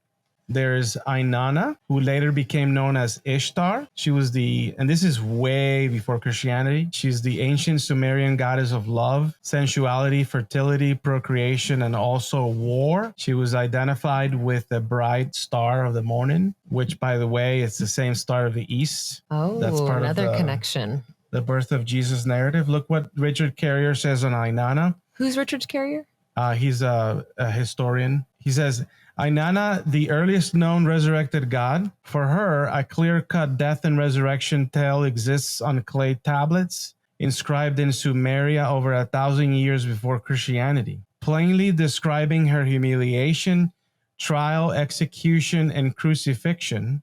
Speaker 1: There's Inanna, who later became known as Ishtar. She was and this is way before Christianity, she's the ancient Sumerian goddess of love, sensuality, fertility, procreation, and also war. She was identified with the bright star of the morning, which, by the way, is the same star of the east.
Speaker 2: Oh, that's part another connection.
Speaker 1: The birth of Jesus narrative. Look what Richard Carrier says on Inanna.
Speaker 2: Who's Richard Carrier?
Speaker 1: He's a historian. He says, Inanna, the earliest known resurrected god. For her, a clear-cut death and resurrection tale exists on clay tablets inscribed in Sumeria over 1,000 years before Christianity, plainly describing her humiliation, trial, execution, and crucifixion,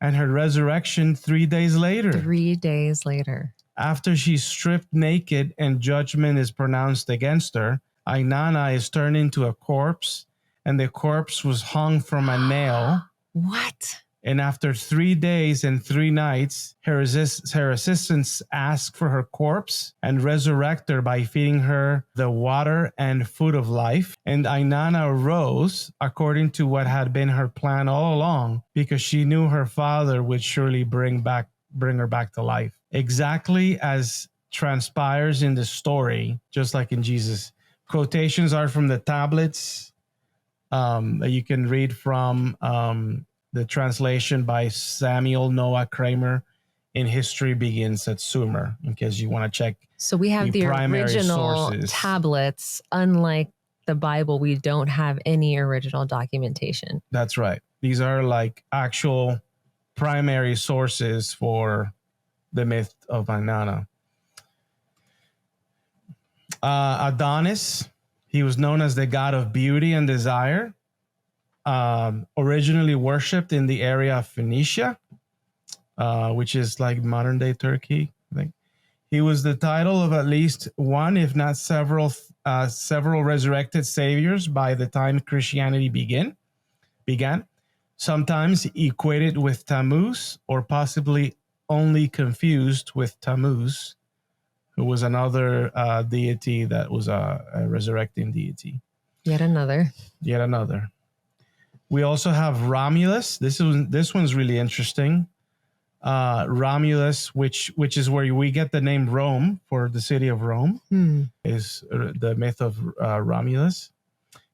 Speaker 1: and her resurrection 3 days later.
Speaker 2: 3 days later.
Speaker 1: After she's stripped naked and judgment is pronounced against her, Inanna is turned into a corpse, and the corpse was hung from a nail.
Speaker 2: What?
Speaker 1: And after 3 days and 3 nights, her assistants asked for her corpse and resurrect her by feeding her the water and food of life. And Ainana rose according to what had been her plan all along, because she knew her father would surely bring her back to life. Exactly as transpires in the story, just like in Jesus. Quotations are from the tablets that you can read from. The translation by Samuel Noah Kramer in History Begins at Sumer, in case you want to check.
Speaker 2: So we have the
Speaker 1: primary
Speaker 2: original
Speaker 1: sources.
Speaker 2: tablets. Unlike the Bible, we don't have any original documentation.
Speaker 1: That's right. These are like actual primary sources for the myth of Ainana. Adonis, he was known as the god of beauty and desire. Originally worshipped in the area of Phoenicia, which is like modern day Turkey, I think. He was the title of at least one, if not several resurrected saviors by the time Christianity began. Sometimes equated with Tammuz, or possibly only confused with Tammuz, who was another deity that was a resurrecting deity.
Speaker 2: Yet another.
Speaker 1: We also have Romulus. This one's really interesting. Romulus, which is where we get the name Rome, for the city of Rome, is the myth of Romulus.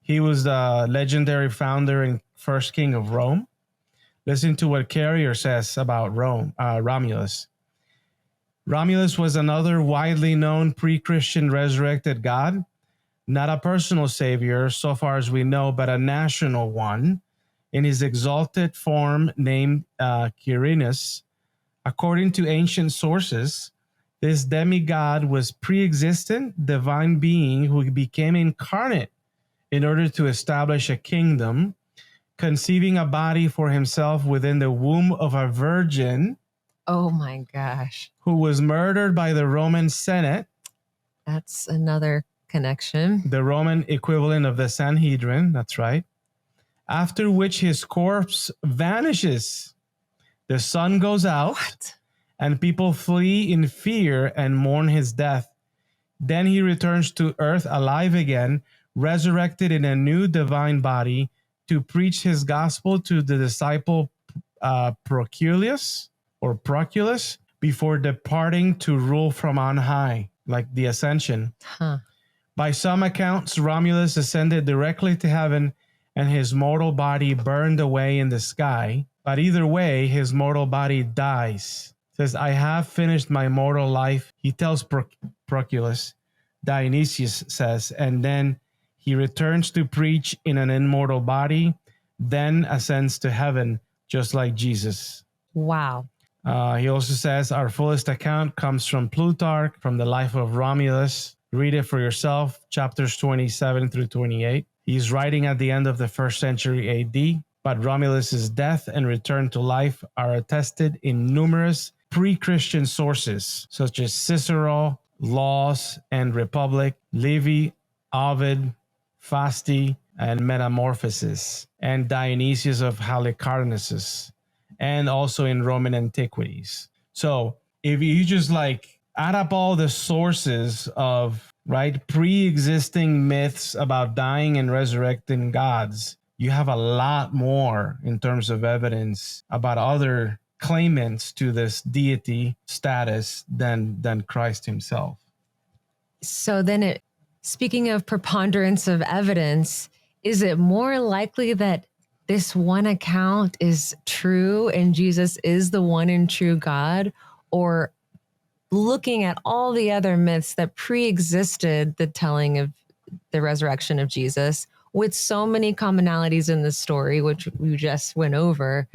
Speaker 1: He was the legendary founder and first king of Rome. Listen to what Carrier says about Romulus. Romulus was another widely known pre-Christian resurrected god, not a personal savior so far as we know, but a national one, in his exalted form named Quirinus. According to ancient sources, this demigod was pre-existent divine being who became incarnate in order to establish a kingdom, conceiving a body for himself within the womb of a virgin.
Speaker 2: Oh my gosh.
Speaker 1: Who was murdered by the Roman Senate.
Speaker 2: That's another connection.
Speaker 1: The Roman equivalent of the Sanhedrin, that's right. After which his corpse vanishes. The sun goes out, and people flee in fear and mourn his death. Then he returns to earth alive again, resurrected in a new divine body, to preach his gospel to the disciple Proculus before departing to rule from on high, like the ascension. By some accounts, Romulus ascended directly to heaven and his mortal body burned away in the sky. But either way, his mortal body dies. Says, I have finished my mortal life, he tells Proculus. Dionysius says, and then he returns to preach in an immortal body, then ascends to heaven, just like Jesus.
Speaker 2: Wow.
Speaker 1: He also says, our fullest account comes from Plutarch, from the life of Romulus. Read it for yourself, chapters 27 through 28. He's writing at the end of the 1st century AD, but Romulus's death and return to life are attested in numerous pre-Christian sources, such as Cicero, Laws and Republic, Livy, Ovid, Fasti, and Metamorphoses, and Dionysius of Halicarnassus, and also in Roman antiquities. So if you just like add up all the sources of pre-existing myths about dying and resurrecting gods, you have a lot more in terms of evidence about other claimants to this deity status than Christ himself.
Speaker 2: So then speaking of preponderance of evidence, is it more likely that this one account is true and Jesus is the one and true God, or looking at all the other myths that pre-existed the telling of the resurrection of Jesus, with so many commonalities in the story, which we just went over,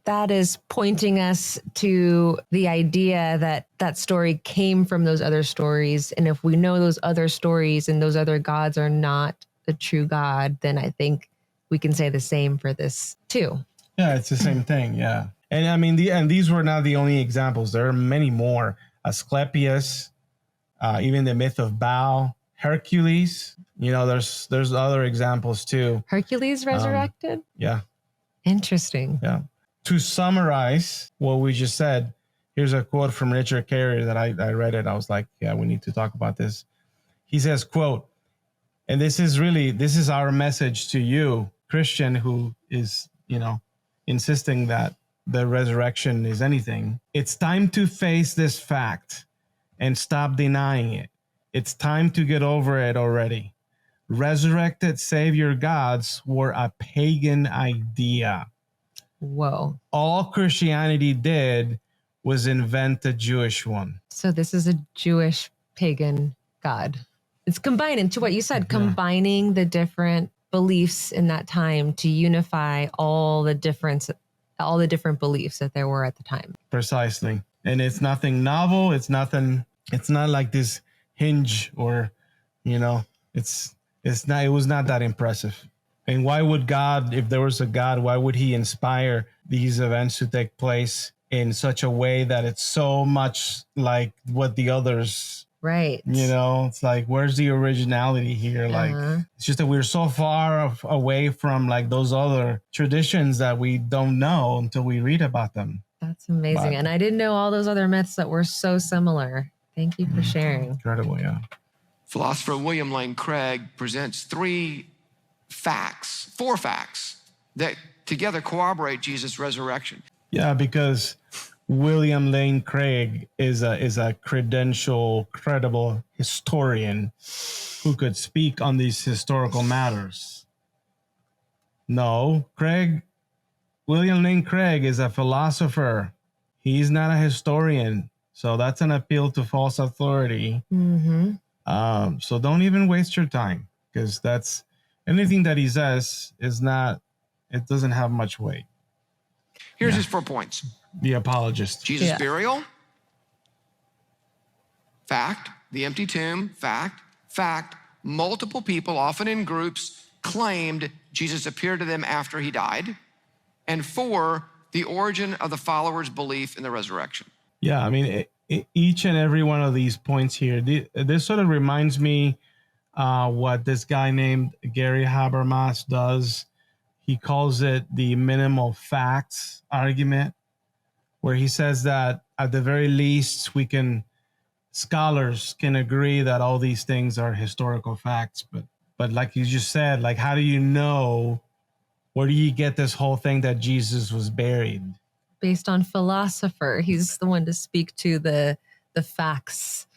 Speaker 2: that is pointing us to the idea that that story came from those other stories. And if we know those other stories and those other gods are not the true God, then I think we can say the same for this too.
Speaker 1: Yeah, it's the same thing. Yeah. And I mean, these were not the only examples. There are many more. Asclepius, even the myth of Baal, Hercules. You know, there's other examples too.
Speaker 2: Hercules resurrected?
Speaker 1: Yeah.
Speaker 2: Interesting.
Speaker 1: Yeah. to summarize what we just said, here's a quote from Richard Carey that I read it. I was like, yeah, we need to talk about this. He says, quote, and this is our message to you, Christian, who is, insisting that the resurrection is anything. It's time to face this fact and stop denying it. It's time to get over it already. Resurrected Savior gods were a pagan idea.
Speaker 2: Whoa.
Speaker 1: All Christianity did was invent a Jewish one.
Speaker 2: So this is a Jewish pagan god. It's combining to what you said, combining the different beliefs in that time to unify all the different beliefs that there were at the time.
Speaker 1: Precisely. And it's nothing novel. It's not like this hinge or, it was not that impressive. And why would God, if there was a God, why would he inspire these events to take place in such a way that it's so much like what the others,
Speaker 2: right?
Speaker 1: It's like, where's the originality here? Like, it's just that we're so far away from like those other traditions that we don't know until we read about them.
Speaker 2: That's amazing. And I didn't know all those other myths that were so similar. Thank you for sharing.
Speaker 1: Incredible, yeah.
Speaker 3: Philosopher William Lane Craig presents four facts that together corroborate Jesus' resurrection.
Speaker 1: Yeah, because William Lane Craig is a credible historian who could speak on these historical matters. No, William Lane Craig is a philosopher. He's not a historian. So that's an appeal to false authority.
Speaker 2: Mm-hmm.
Speaker 1: So don't even waste your time, because that's anything that he says it doesn't have much weight.
Speaker 3: Here's his 4 points.
Speaker 1: The apologist.
Speaker 3: Jesus' burial. Fact. The empty tomb. Fact. Fact. Multiple people, often in groups, claimed Jesus appeared to them after he died. And 4, the origin of the followers' belief in the resurrection.
Speaker 1: Yeah, I mean, each and every one of these points here, this sort of reminds me what this guy named Gary Habermas does. He calls it the minimal facts argument, where he says that at the very least, scholars can agree that all these things are historical facts. But like you just said, like, how do you know? Where do you get this whole thing that Jesus was buried?
Speaker 2: Based on philosopher. He's the one to speak to the facts.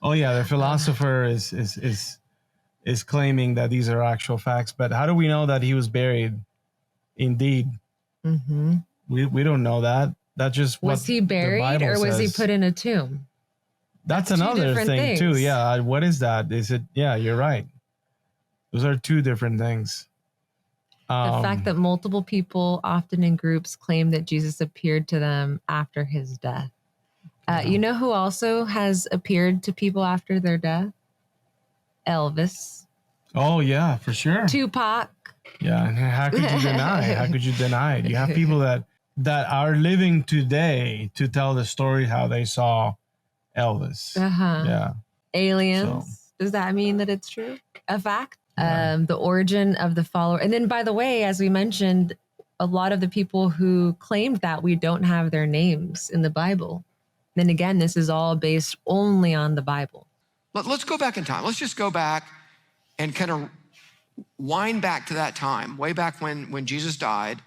Speaker 1: Oh yeah, the philosopher is claiming that these are actual facts. But how do we know that he was buried? Indeed, we don't know that. That just
Speaker 2: was he buried or was he put in a tomb?
Speaker 1: That's another thing too. Yeah, what is that? Is it? Yeah, you're right. Those are two different things.
Speaker 2: The fact that multiple people, often in groups, claim that Jesus appeared to them after his death. You know who also has appeared to people after their death? Elvis.
Speaker 1: Oh, yeah, for sure.
Speaker 2: Tupac.
Speaker 1: Yeah, and how could you deny? How could you deny it? You have people that are living today to tell the story how they saw Elvis. Yeah.
Speaker 2: Aliens. So. Does that mean that it's true? A fact? The origin of the follower. And then, by the way, as we mentioned, a lot of the people who claimed that, we don't have their names in the Bible. Then again, this is all based only on the Bible.
Speaker 3: Let's go back in time. Let's just go back and kind of wind back to that time, way back when Jesus died,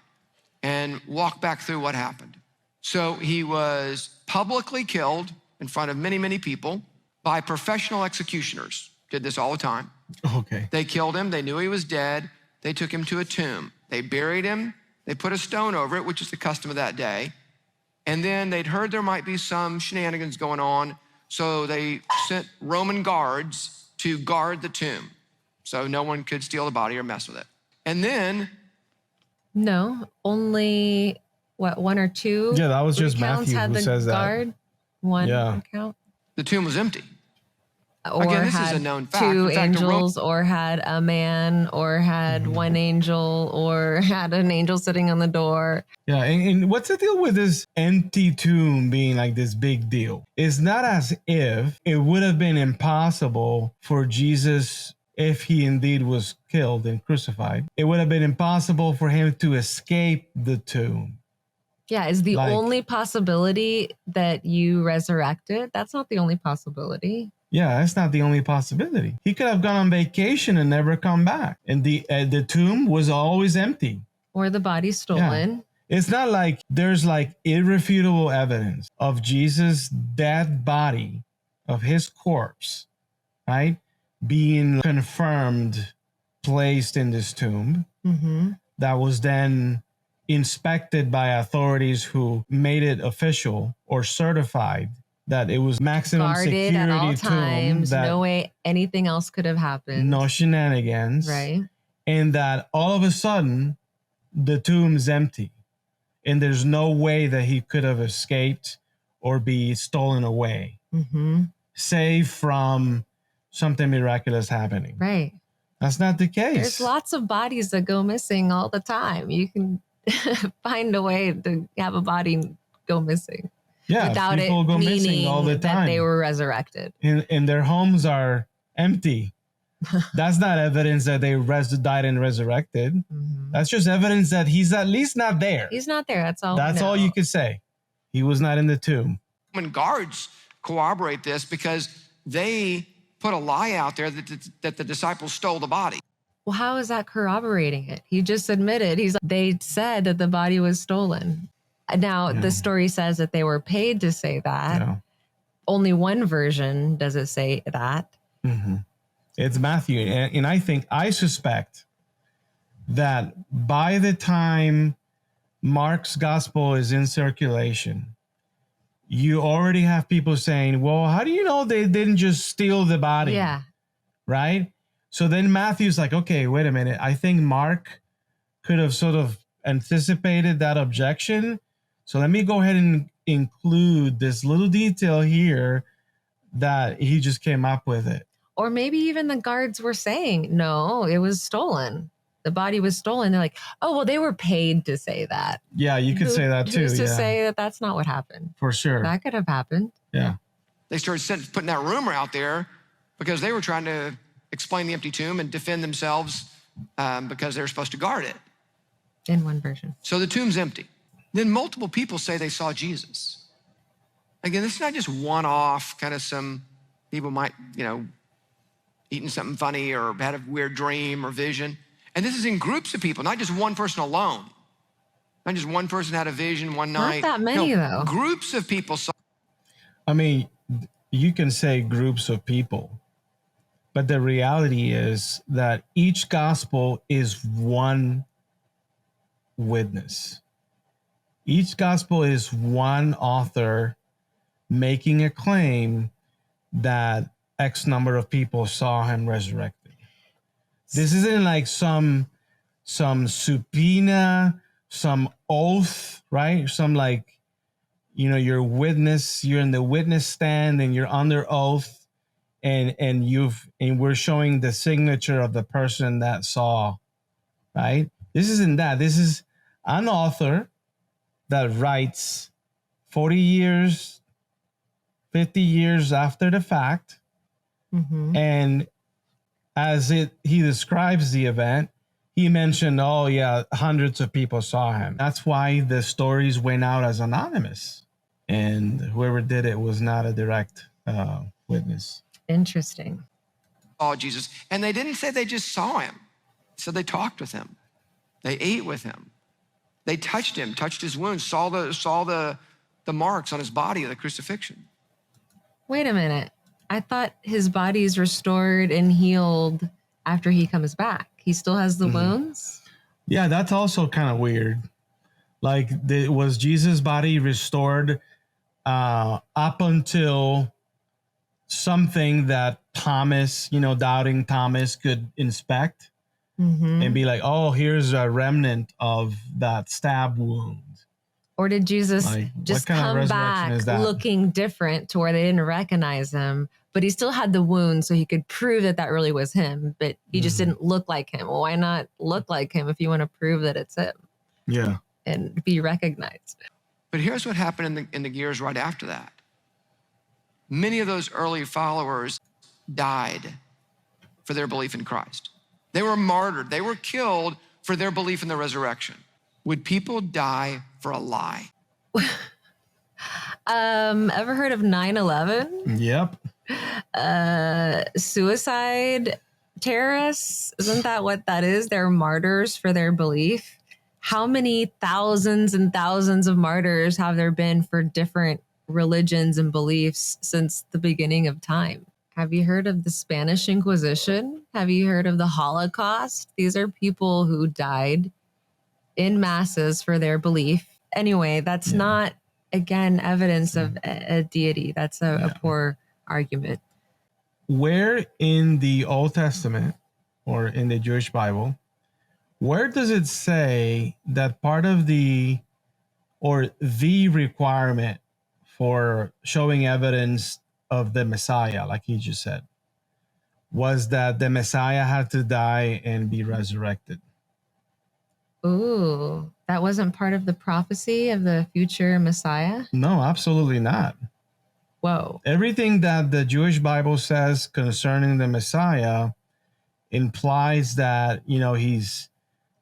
Speaker 3: and walk back through what happened. So he was publicly killed in front of many, many people by professional executioners. Did this all the time.
Speaker 1: Okay.
Speaker 3: They killed him. They knew he was dead. They took him to a tomb. They buried him. They put a stone over it, which is the custom of that day. And then they'd heard there might be some shenanigans going on, so they sent Roman guards to guard the tomb so no one could steal the body or mess with it. And then...
Speaker 2: No, only, one or two?
Speaker 1: Yeah, that was just Matthew who says
Speaker 2: guard?
Speaker 1: that.
Speaker 2: One account?
Speaker 3: The tomb was empty.
Speaker 2: Or
Speaker 3: again, this
Speaker 2: had
Speaker 3: is a known fact.
Speaker 2: two
Speaker 3: fact,
Speaker 2: angels, or had a man, or had one angel, or had an angel sitting on the door.
Speaker 1: Yeah, and what's the deal with this empty tomb being like this big deal? It's not as if it would have been impossible for Jesus, if he indeed was killed and crucified, it would have been impossible for him to escape the tomb.
Speaker 2: Yeah, is the
Speaker 1: Like-
Speaker 2: only possibility that you resurrected? That's not the only possibility.
Speaker 1: Yeah, that's not the only possibility. He could have gone on vacation and never come back. And the tomb was always empty.
Speaker 2: Or the body stolen.
Speaker 1: It's not like there's like irrefutable evidence of Jesus' dead body, of his corpse, right? Being confirmed, placed in this tomb.
Speaker 2: Mm-hmm.
Speaker 1: That was then inspected by authorities who made it official or certified that it was maximum
Speaker 2: Guarded
Speaker 1: security
Speaker 2: at all
Speaker 1: tomb,
Speaker 2: times.
Speaker 1: that
Speaker 2: No way anything else could have happened.
Speaker 1: no shenanigans,
Speaker 2: Right.
Speaker 1: and that all of a sudden the tomb's empty and there's no way that he could have escaped or be stolen away,
Speaker 2: Mm-hmm.
Speaker 1: save from something miraculous happening.
Speaker 2: Right.
Speaker 1: That's not the case.
Speaker 2: There's lots of bodies that go missing all the time. You can find a way to have a body go missing
Speaker 1: Yeah,
Speaker 2: without it
Speaker 1: people go missing
Speaker 2: meaning
Speaker 1: all the
Speaker 2: that
Speaker 1: time.
Speaker 2: they were resurrected.
Speaker 1: And their homes are empty. That's not evidence that they died and resurrected.
Speaker 2: Mhm.
Speaker 1: That's just evidence that he's at least not there.
Speaker 2: He's not there. That's all.
Speaker 1: That's
Speaker 2: we know.
Speaker 1: all you could say. He was not in the tomb.
Speaker 3: Roman guards corroborate this because they put a lie out there that the disciples stole the body.
Speaker 2: Well, how is that corroborating it? He just admitted they said that the body was stolen. Now
Speaker 1: Yeah.
Speaker 2: the story says that they were paid to say that.
Speaker 1: Yeah.
Speaker 2: Only one version does it say that.
Speaker 1: Mm-hmm. It's Matthew. And I suspect that by the time Mark's gospel is in circulation, you already have people saying, well, how do you know they didn't just steal the body?
Speaker 2: Yeah.
Speaker 1: Right? So then Matthew's like, okay, wait a minute. I think Mark could have sort of anticipated that objection. So let me go ahead and include this little detail here that he just came up with it.
Speaker 2: Or maybe even the guards were saying, no, it was stolen. The body was stolen. They're like, oh, well, they were paid to say that.
Speaker 1: Yeah, you could say that too.
Speaker 2: Who's to
Speaker 1: Yeah,
Speaker 2: say that that's not what happened?
Speaker 1: for sure.
Speaker 2: That could have happened.
Speaker 1: Yeah.
Speaker 3: They started putting that rumor out there because they were trying to explain the empty tomb and defend themselves because they were supposed to guard it.
Speaker 2: In one version.
Speaker 3: So the tomb's empty. Then multiple people say they saw Jesus. Again, this is not just one-off, kind of some people might, eating something funny or had a weird dream or vision. And this is in groups of people, not just one person alone. Not just one person had a vision one night.
Speaker 2: Not that many, though.
Speaker 3: Groups of people saw.
Speaker 1: I mean, you can say groups of people, but the reality is that each gospel is one witness. Each gospel is one author making a claim that X number of people saw him resurrected. This isn't like some subpoena, some oath, right? Some like, you're in the witness stand and you're under oath and we're showing the signature of the person that saw, right? This isn't that. This is an author that writes 40 years, 50 years after the fact.
Speaker 2: Mm-hmm.
Speaker 1: And as he describes the event, he mentioned, oh yeah, hundreds of people saw him. That's why the stories went out as anonymous. And whoever did it was not a direct witness.
Speaker 2: Interesting.
Speaker 3: Saw Jesus. And they didn't say they just saw him. So they talked with him. They ate with him. They touched him, touched his wounds, saw the marks on his body of the crucifixion.
Speaker 2: Wait a minute. I thought his body's restored and healed after he comes back. He still has the wounds?
Speaker 1: Yeah, that's also kind of weird. Like, was Jesus' body restored up until something that Thomas, doubting Thomas could inspect
Speaker 2: Mm-hmm.
Speaker 1: and be like, oh, here's a remnant of that stab wound.
Speaker 2: Or did Jesus
Speaker 1: Like,
Speaker 2: just
Speaker 1: what kind of
Speaker 2: come
Speaker 1: resurrection
Speaker 2: back
Speaker 1: is that?
Speaker 2: looking different to where they didn't recognize him, but he still had the wounds so he could prove that really was him, but he just didn't look like him? Well, why not look like him if you want to prove that it's him
Speaker 1: Yeah.
Speaker 2: and be recognized?
Speaker 3: But here's what happened in the years right after that. Many of those early followers died for their belief in Christ. They were martyred. They were killed for their belief in the resurrection. Would people die for a lie?
Speaker 2: Ever heard of 9/11?
Speaker 1: Yep.
Speaker 2: Suicide terrorists? Isn't that what that is? They're martyrs for their belief. How many thousands and thousands of martyrs have there been for different religions and beliefs since the beginning of time? Have you heard of the Spanish Inquisition? Have you heard of the Holocaust? These are people who died in masses for their belief. Anyway, that's not, again, evidence of a deity. That's a poor argument.
Speaker 1: Where in the Old Testament or in the Jewish Bible, where does it say that part of the requirement for showing evidence of the Messiah, like he just said, was that the Messiah had to die and be resurrected?
Speaker 2: Ooh, that wasn't part of the prophecy of the future Messiah?
Speaker 1: No, absolutely not.
Speaker 2: Whoa.
Speaker 1: Everything that the Jewish Bible says concerning the Messiah implies that, he's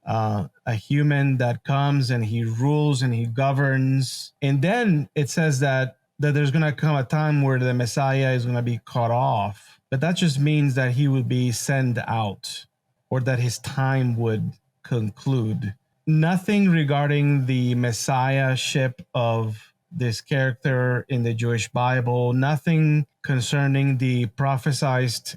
Speaker 1: a human that comes and he rules and he governs. And then it says that there's going to come a time where the Messiah is going to be cut off. But that just means that he would be sent out, or that his time would conclude. Nothing regarding the messiahship of this character in the Jewish Bible, nothing concerning the prophesized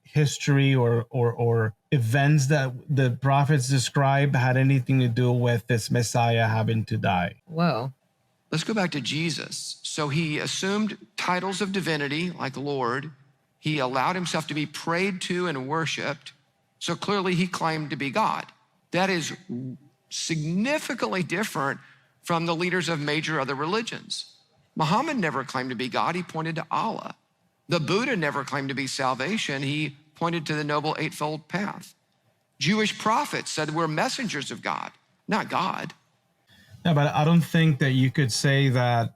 Speaker 1: history or events that the prophets describe had anything to do with this Messiah having to die.
Speaker 2: Whoa.
Speaker 3: Let's go back to Jesus. So he assumed titles of divinity like Lord. He allowed himself to be prayed to and worshiped. So clearly he claimed to be God. That is significantly different from the leaders of major other religions. Muhammad never claimed to be God. He pointed to Allah. The Buddha never claimed to be salvation. He pointed to the Noble Eightfold Path. Jewish prophets said we're messengers of God, not God.
Speaker 1: Yeah, but I don't think that you could say that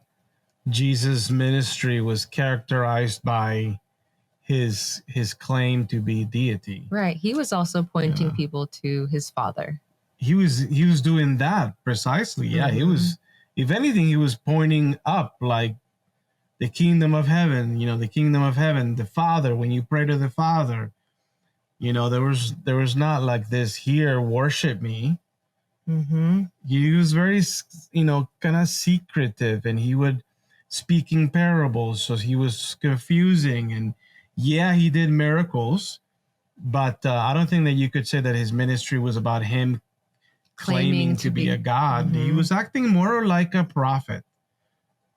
Speaker 1: Jesus' ministry was characterized by his claim to be deity.
Speaker 2: Right. He was also pointing people to his Father.
Speaker 1: He was doing that precisely. Yeah, he was. If anything, he was pointing up, like the kingdom of heaven. The kingdom of heaven, the Father. When you pray to the Father, there was not like this here, worship me. He was very, kind of secretive, and he would speak in parables, so he was confusing. And he did miracles, but I don't think that you could say that his ministry was about him claiming to be a god. He was acting more like a prophet.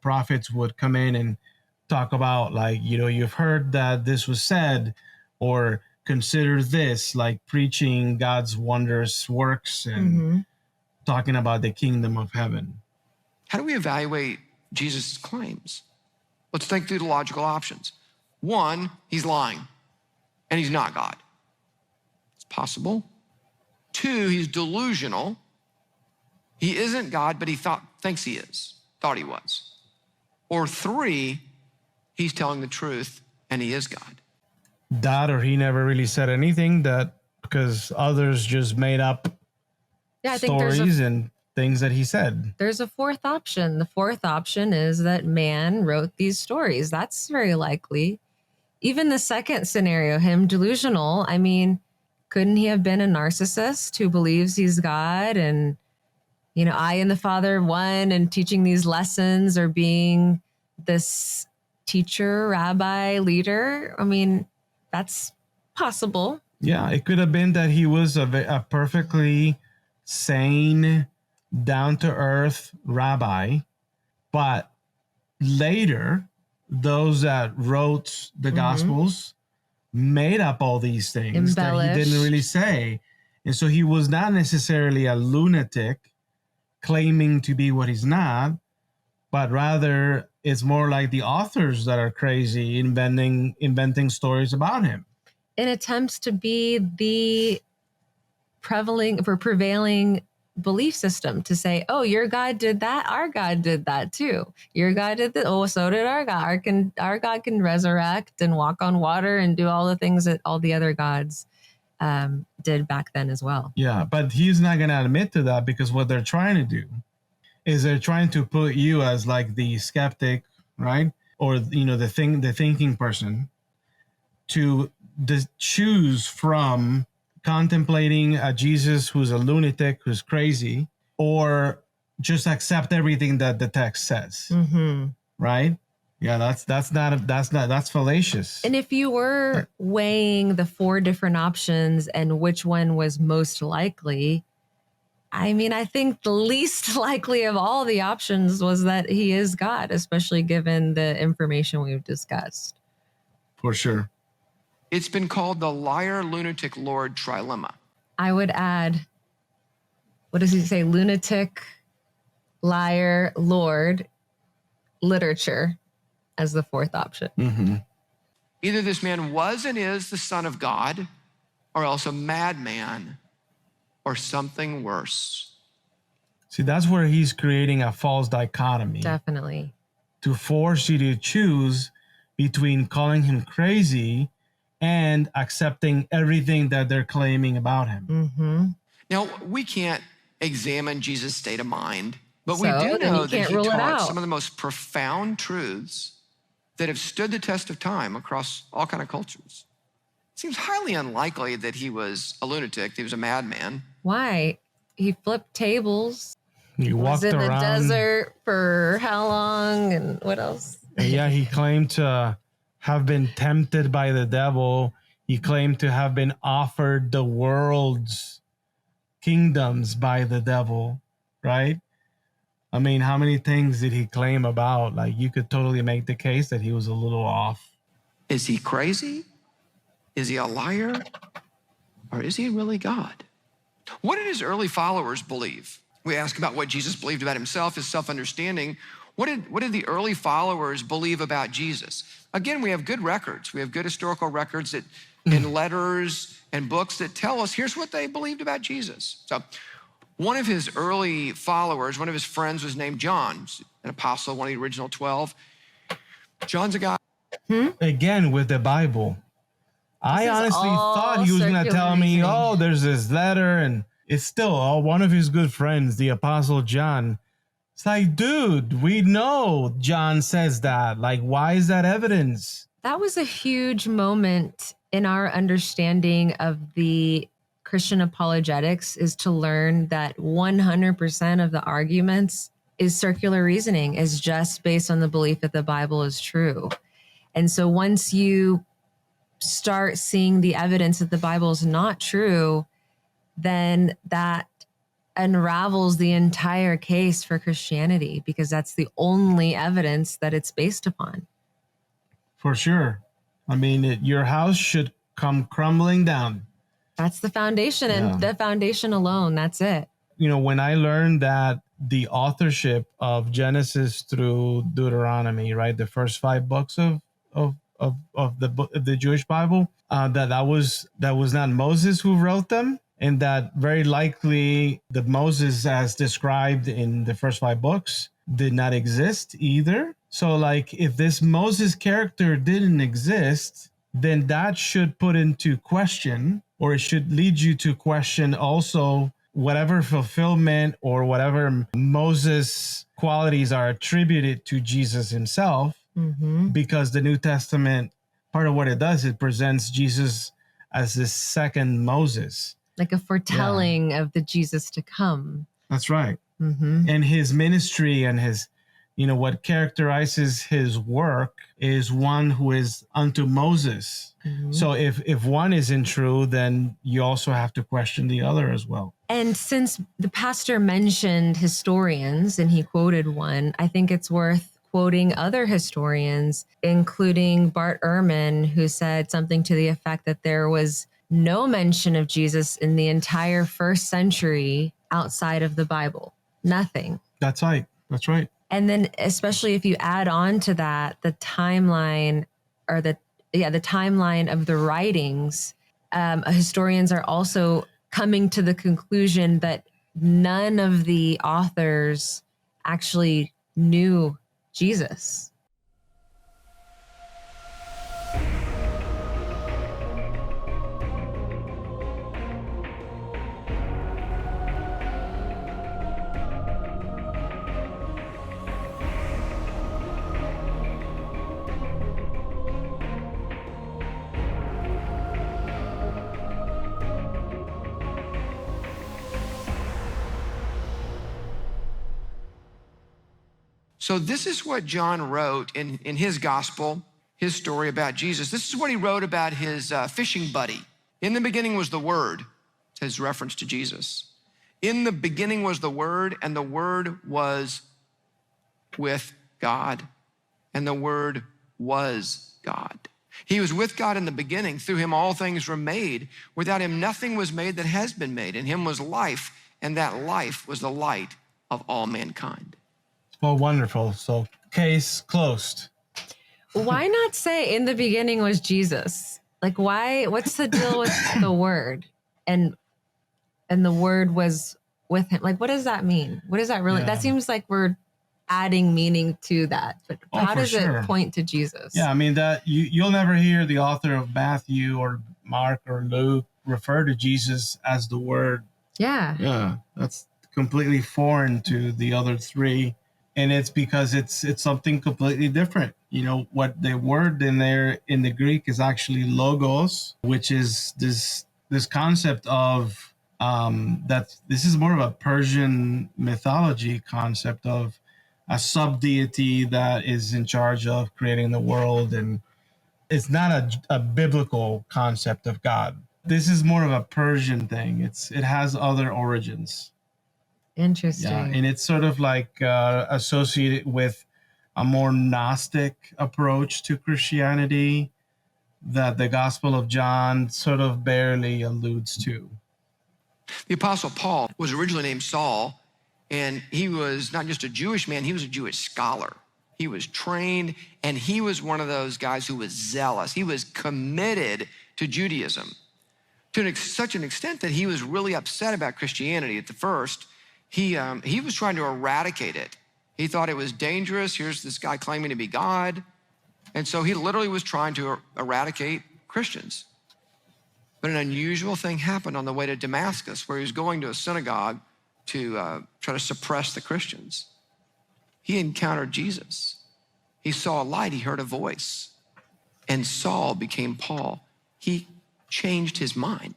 Speaker 1: Prophets would come in and talk about, like, you've heard that this was said, or consider this, like preaching God's wondrous works and talking about the kingdom of heaven.
Speaker 3: How do we evaluate Jesus' claims? Let's think through the logical options. One, he's lying and he's not God. It's possible. Two, he's delusional. He isn't God, but he thinks he is, thought he was. Or three, he's telling the truth and he is God.
Speaker 1: That, or he never really said anything, that because others just made up stories and things that he said.
Speaker 2: There's a fourth option. The fourth option is that man wrote these stories. That's very likely. Even the second scenario, him delusional, I mean, couldn't he have been a narcissist who believes he's God and, I and the Father one, and teaching these lessons, or being this teacher, rabbi, leader? I mean, that's possible.
Speaker 1: Yeah, it could have been that he was a perfectly sane, down-to-earth rabbi, but later, those that wrote the Gospels made up all these things that he didn't really say. And so he was not necessarily a lunatic claiming to be what he's not, but rather it's more like the authors that are crazy inventing stories about him.
Speaker 2: In attempts to be the prevailing belief system, to say, oh, your God did that, our God did that too. Your God did that, oh, so did our God. Our God can resurrect and walk on water and do all the things that all the other gods did back then as well.
Speaker 1: Yeah, but he's not going to admit to that, because what they're trying to do is they're trying to put you as like the skeptic, right? Or the thinking person to choose from contemplating a Jesus who's a lunatic, who's crazy, or just accept everything that the text says, right? Yeah, that's fallacious.
Speaker 2: And if you were weighing the 4 different options and which one was most likely, I mean, I think the least likely of all the options was that he is God, especially given the information we've discussed.
Speaker 1: For sure.
Speaker 3: It's been called the liar, lunatic, Lord trilemma.
Speaker 2: I would add, what does he say? Lunatic, liar, Lord, literature as the 4th option.
Speaker 3: Either this man was and is the Son of God, or else a madman, or something worse.
Speaker 1: See, that's where he's creating a false dichotomy.
Speaker 2: Definitely.
Speaker 1: To force you to choose between calling him crazy and accepting everything that they're claiming about him.
Speaker 3: Now, we can't examine Jesus' state of mind, but
Speaker 2: So,
Speaker 3: we do
Speaker 2: then
Speaker 3: know
Speaker 2: you
Speaker 3: that
Speaker 2: can't
Speaker 3: he
Speaker 2: rule it
Speaker 3: taught
Speaker 2: out.
Speaker 3: some of the most profound truths that have stood the test of time across all kind of cultures. It seems highly unlikely that he was a lunatic, he was a madman.
Speaker 2: Why? He flipped tables.
Speaker 1: He
Speaker 2: Was
Speaker 1: walked
Speaker 2: in the
Speaker 1: around.
Speaker 2: desert for how long? And what else?
Speaker 1: And yeah, he claimed to have been tempted by the devil. He claimed to have been offered the world's kingdoms by the devil, right? I mean, how many things did he claim about? Like, you could totally make the case that he was a little off.
Speaker 3: Is he crazy? Is he a liar? Or is he really God? What did his early followers believe? We ask about what Jesus believed about himself, his self-understanding. What did the early followers believe about Jesus? Again, we have good records. We have good historical records that in letters and books that tell us here's what they believed about Jesus. So one of his early followers, one of his friends was named John, an apostle, one of the original 12. John's a guy.
Speaker 1: Again, with the Bible. I honestly thought he was going to tell me, oh, there's this letter, and it's still one of his good friends, the apostle John. It's like, dude, we know John says that. Like, why is that evidence?
Speaker 2: That was a huge moment in our understanding of the Christian apologetics, is to learn that 100% of the arguments is circular reasoning, is just based on the belief that the Bible is true. And so once you start seeing the evidence that the Bible is not true, then that unravels the entire case for Christianity, because that's the only evidence that it's based upon.
Speaker 1: For sure. I mean, your house should come crumbling down.
Speaker 2: That's the foundation, and the foundation alone, that's it.
Speaker 1: You know, when I learned that the authorship of Genesis through Deuteronomy, right, the first 5 books of the Jewish Bible, that was not Moses who wrote them, and that very likely the Moses as described in the first 5 books did not exist either. So, like, if this Moses character didn't exist, then that should put into question, or it should lead you to question also whatever fulfillment or whatever Moses qualities are attributed to Jesus himself. Because the New Testament, part of what it does, it presents Jesus as this second Moses.
Speaker 2: Like a foretelling of the Jesus to come.
Speaker 1: That's right. And his ministry and his, what characterizes his work is one who is unto Moses. So if one isn't true, then you also have to question the other as well.
Speaker 2: And since the pastor mentioned historians and he quoted one, I think it's worth quoting other historians, including Bart Ehrman, who said something to the effect that there was no mention of Jesus in the entire 1st century outside of the Bible. Nothing.
Speaker 1: That's right. That's right.
Speaker 2: And then especially if you add on to that, the timeline or the timeline of the writings, historians are also coming to the conclusion that none of the authors actually knew Jesus.
Speaker 3: So this is what John wrote in his gospel, his story about Jesus. This is what he wrote about his fishing buddy. In the beginning was the Word, his reference to Jesus. In the beginning was the Word, and the Word was with God, and the Word was God. He was with God in the beginning. Through him all things were made. Without him nothing was made that has been made. In him was life, and that life was the light of all mankind.
Speaker 1: Well, wonderful. So case closed.
Speaker 2: Why not say in the beginning was Jesus? Like, why? What's the deal with the Word? And the Word was with him. Like, what does that mean? What does that really?
Speaker 1: Yeah.
Speaker 2: That seems like we're adding meaning to that. But how does it point to Jesus?
Speaker 1: Yeah, I mean that you'll never hear the author of Matthew or Mark or Luke refer to Jesus as the Word.
Speaker 2: Yeah.
Speaker 1: That's completely foreign to the other three, and it's because it's something completely different. You know, what the word in there in the Greek is actually logos, which is this concept of that this is more of a Persian mythology concept of a sub-deity that is in charge of creating the world, and it's not a biblical concept of God. This is more of a Persian thing. It has other origins.
Speaker 2: Interesting.
Speaker 1: Yeah, and it's sort of like associated with a more Gnostic approach to Christianity that the Gospel of John sort of barely alludes to.
Speaker 3: The Apostle Paul was originally named Saul, and he was not just a Jewish man, he was a Jewish scholar. He was trained, and he was one of those guys who was zealous. He was committed to Judaism to such an extent that he was really upset about Christianity at the first. He was trying to eradicate it. He thought it was dangerous. Here's this guy claiming to be God. And so he literally was trying to eradicate Christians. But an unusual thing happened on the way to Damascus, where he was going to a synagogue to try to suppress the Christians. He encountered Jesus. He saw a light, he heard a voice, and Saul became Paul. He changed his mind.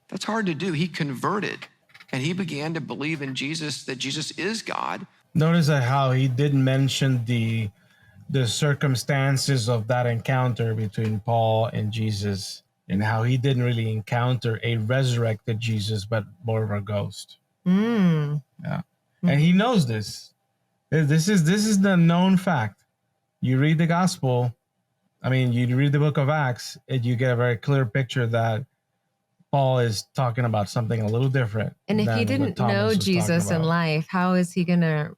Speaker 3: That's hard to do. He converted, and he began to believe in Jesus, that Jesus is God.
Speaker 1: Notice how he didn't mention the circumstances of that encounter between Paul and Jesus, and how he didn't really encounter a resurrected Jesus, but more of a ghost. Yeah. And he knows this. This is the known fact. You read the gospel, I mean, you read the book of Acts, and you get a very clear picture that Paul is talking about something a little different.
Speaker 2: And if he didn't know Jesus in life, how is he going to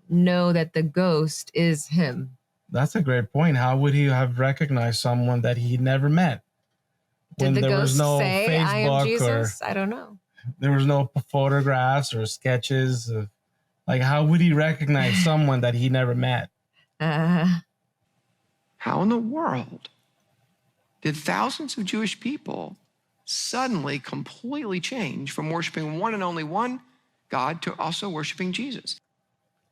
Speaker 2: know that the ghost is him?
Speaker 1: That's a great point. How would he have recognized someone that he never met?
Speaker 2: Did the ghost say, I am Jesus? I don't know.
Speaker 1: There was no photographs or sketches of, like, how would he recognize someone that he never met?
Speaker 3: How in the world did thousands of Jewish people suddenly completely change from worshiping one and only one God to also worshiping Jesus?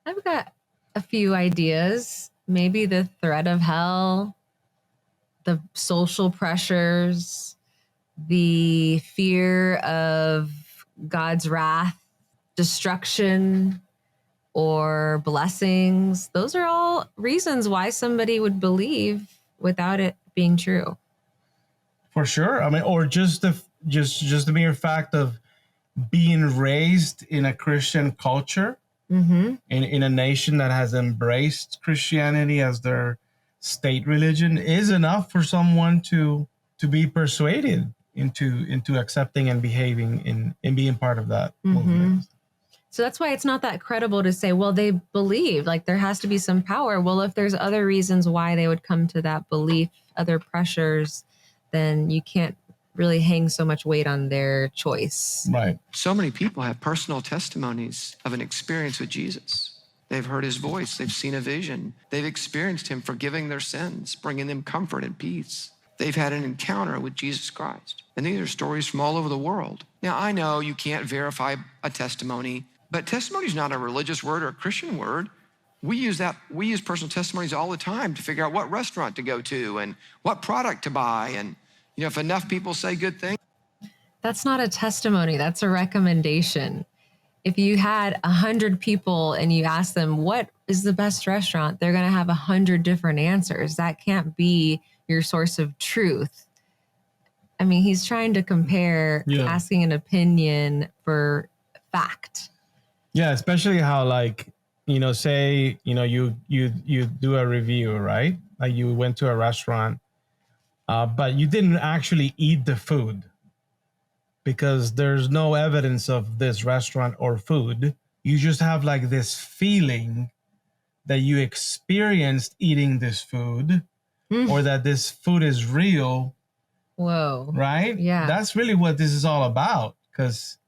Speaker 2: I've got a few ideas. Maybe the threat of hell, the social pressures, the fear of God's wrath, destruction, or blessings. Those are all reasons why somebody would believe without it being true.
Speaker 1: For sure. I mean, or just the mere fact of being raised in a Christian culture, in a nation that has embraced Christianity as their state religion is enough for someone to be persuaded into accepting and behaving and being part of that movement.
Speaker 2: So that's why it's not that credible to say, well, they believe, like there has to be some power. Well, if there's other reasons why they would come to that belief, other pressures, then you can't really hang so much weight on their choice.
Speaker 1: Right.
Speaker 3: So many people have personal testimonies of an experience with Jesus. They've heard his voice. They've seen a vision. They've experienced him forgiving their sins, bringing them comfort and peace. They've had an encounter with Jesus Christ. And these are stories from all over the world. Now, I know you can't verify a testimony, but testimony is not a religious word or a Christian word. We use personal testimonies all the time to figure out what restaurant to go to and what product to buy. And, you know, if enough people say good things.
Speaker 2: That's not a testimony. That's a recommendation. If you had 100 people and you asked them, what is the best restaurant, they're going to have 100 different answers. That can't be your source of truth. I mean, he's trying to compare asking an opinion for fact.
Speaker 1: Yeah, especially how, like, say, you do a review, right? Like you went to a restaurant, but you didn't actually eat the food because there's no evidence of this restaurant or food. You just have like this feeling that you experienced eating this food or that this food is real.
Speaker 2: Whoa.
Speaker 1: Right?
Speaker 2: Yeah.
Speaker 1: That's really what this is all about.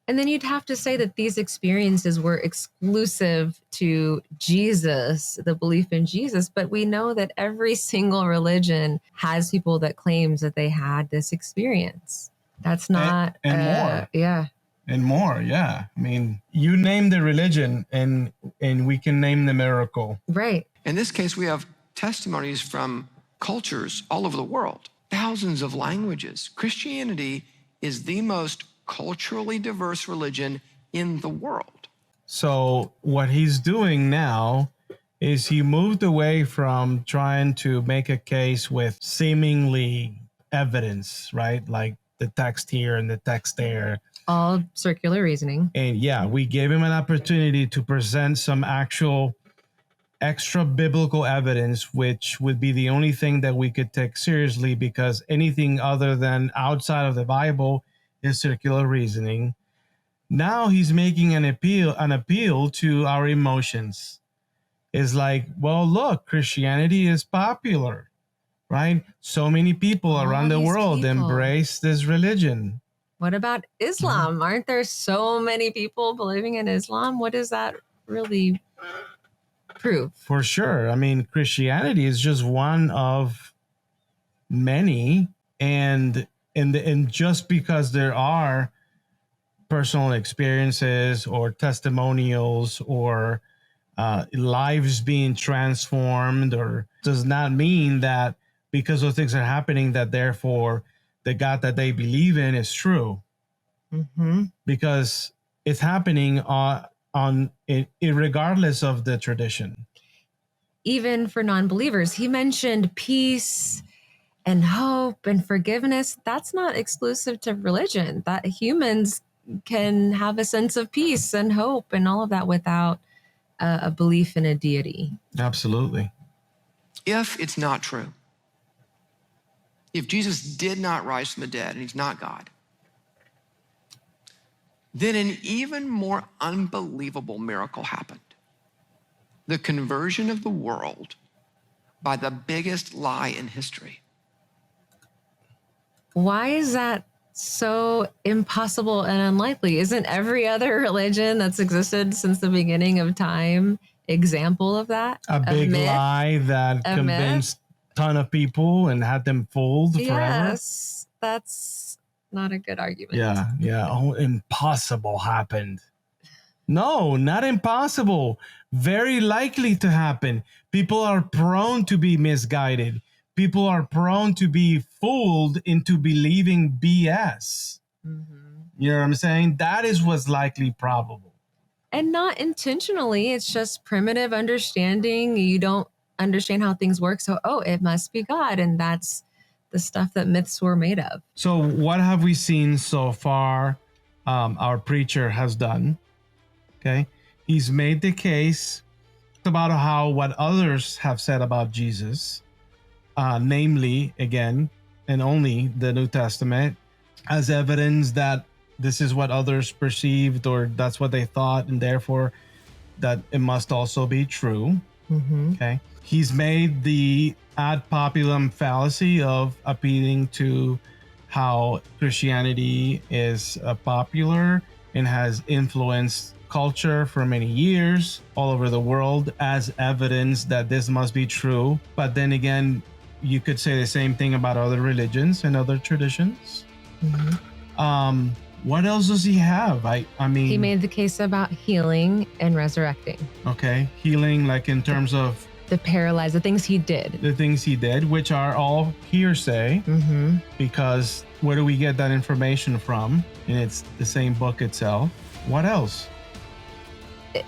Speaker 2: And then you'd have to say that these experiences were exclusive to Jesus, the belief in Jesus. But we know that every single religion has people that claims that they had this experience. That's not...
Speaker 1: And more.
Speaker 2: Yeah.
Speaker 1: And more, yeah. I mean, you name the religion and we can name the miracle.
Speaker 2: Right.
Speaker 3: In this case, we have testimonies from cultures all over the world, thousands of languages. Christianity is the most culturally diverse religion in the world.
Speaker 1: So what he's doing now is he moved away from trying to make a case with seemingly evidence, right? Like the text here and the text there.
Speaker 2: All circular reasoning.
Speaker 1: And yeah, we gave him an opportunity to present some actual extra biblical evidence, which would be the only thing that we could take seriously, because anything other than outside of the Bible is circular reasoning. Now he's making an appeal to our emotions. It's like, well, look, Christianity is popular, right? So many people around the world embrace this religion.
Speaker 2: What about Islam? Aren't there so many people believing in Islam? What does that really prove?
Speaker 1: For sure. I mean, Christianity is just one of many, and just because there are personal experiences or testimonials or lives being transformed, or does not mean that because those things are happening that therefore the God that they believe in is true. Because it's happening regardless of the tradition.
Speaker 2: Even for non-believers, he mentioned peace and hope and forgiveness. That's not exclusive to religion. That humans can have a sense of peace and hope and all of that without a belief in a deity.
Speaker 1: Absolutely.
Speaker 3: If it's not true, if Jesus did not rise from the dead and he's not God, then an even more unbelievable miracle happened. The conversion of the world by the biggest lie in history.
Speaker 2: Why is that so impossible and unlikely? Isn't every other religion that's existed since the beginning of time example of that?
Speaker 1: A big lie that convinced a ton of people and had them fooled forever?
Speaker 2: Yes, that's not a good argument.
Speaker 1: Yeah. Oh, impossible happened. No, not impossible. Very likely to happen. People are prone to be misguided. People are prone to be fooled into believing BS. You know what I'm saying? That is what's likely probable.
Speaker 2: And not intentionally. It's just primitive understanding. You don't understand how things work. So, it must be God. And that's the stuff that myths were made of.
Speaker 1: So what have we seen so far? Our preacher has done. Okay. He's made the case about how what others have said about Jesus, namely, again, and only the New Testament, as evidence that this is what others perceived, or that's what they thought, and therefore that it must also be true. Okay. He's made the ad populum fallacy of appealing to how Christianity is popular and has influenced culture for many years all over the world as evidence that this must be true. But then again, you could say the same thing about other religions and other traditions. What else does he have? I mean,
Speaker 2: he made the case about healing and resurrecting.
Speaker 1: Okay, healing, like in terms of
Speaker 2: the paralyzed, the things he did.
Speaker 1: The things he did, which are all hearsay, because where do we get that information from? And it's the same book itself. What else?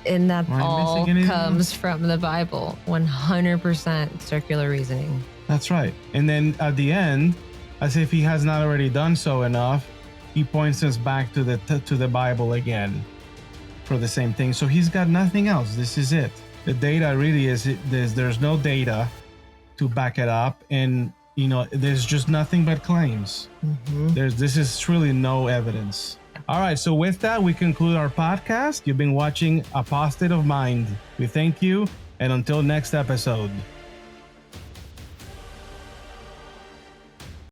Speaker 2: And that
Speaker 1: Am I
Speaker 2: all
Speaker 1: missing anything?
Speaker 2: comes from the Bible. 100% circular reasoning.
Speaker 1: That's right. And then at the end, as if he has not already done so enough, he points us back to the Bible again for the same thing. So he's got nothing else. This is it. The data really is there's no data to back it up, and there's just nothing but claims. This is truly no evidence. All right, so with that, we conclude our podcast. You've been watching apoSTATE of Mind. We thank you, and until next episode.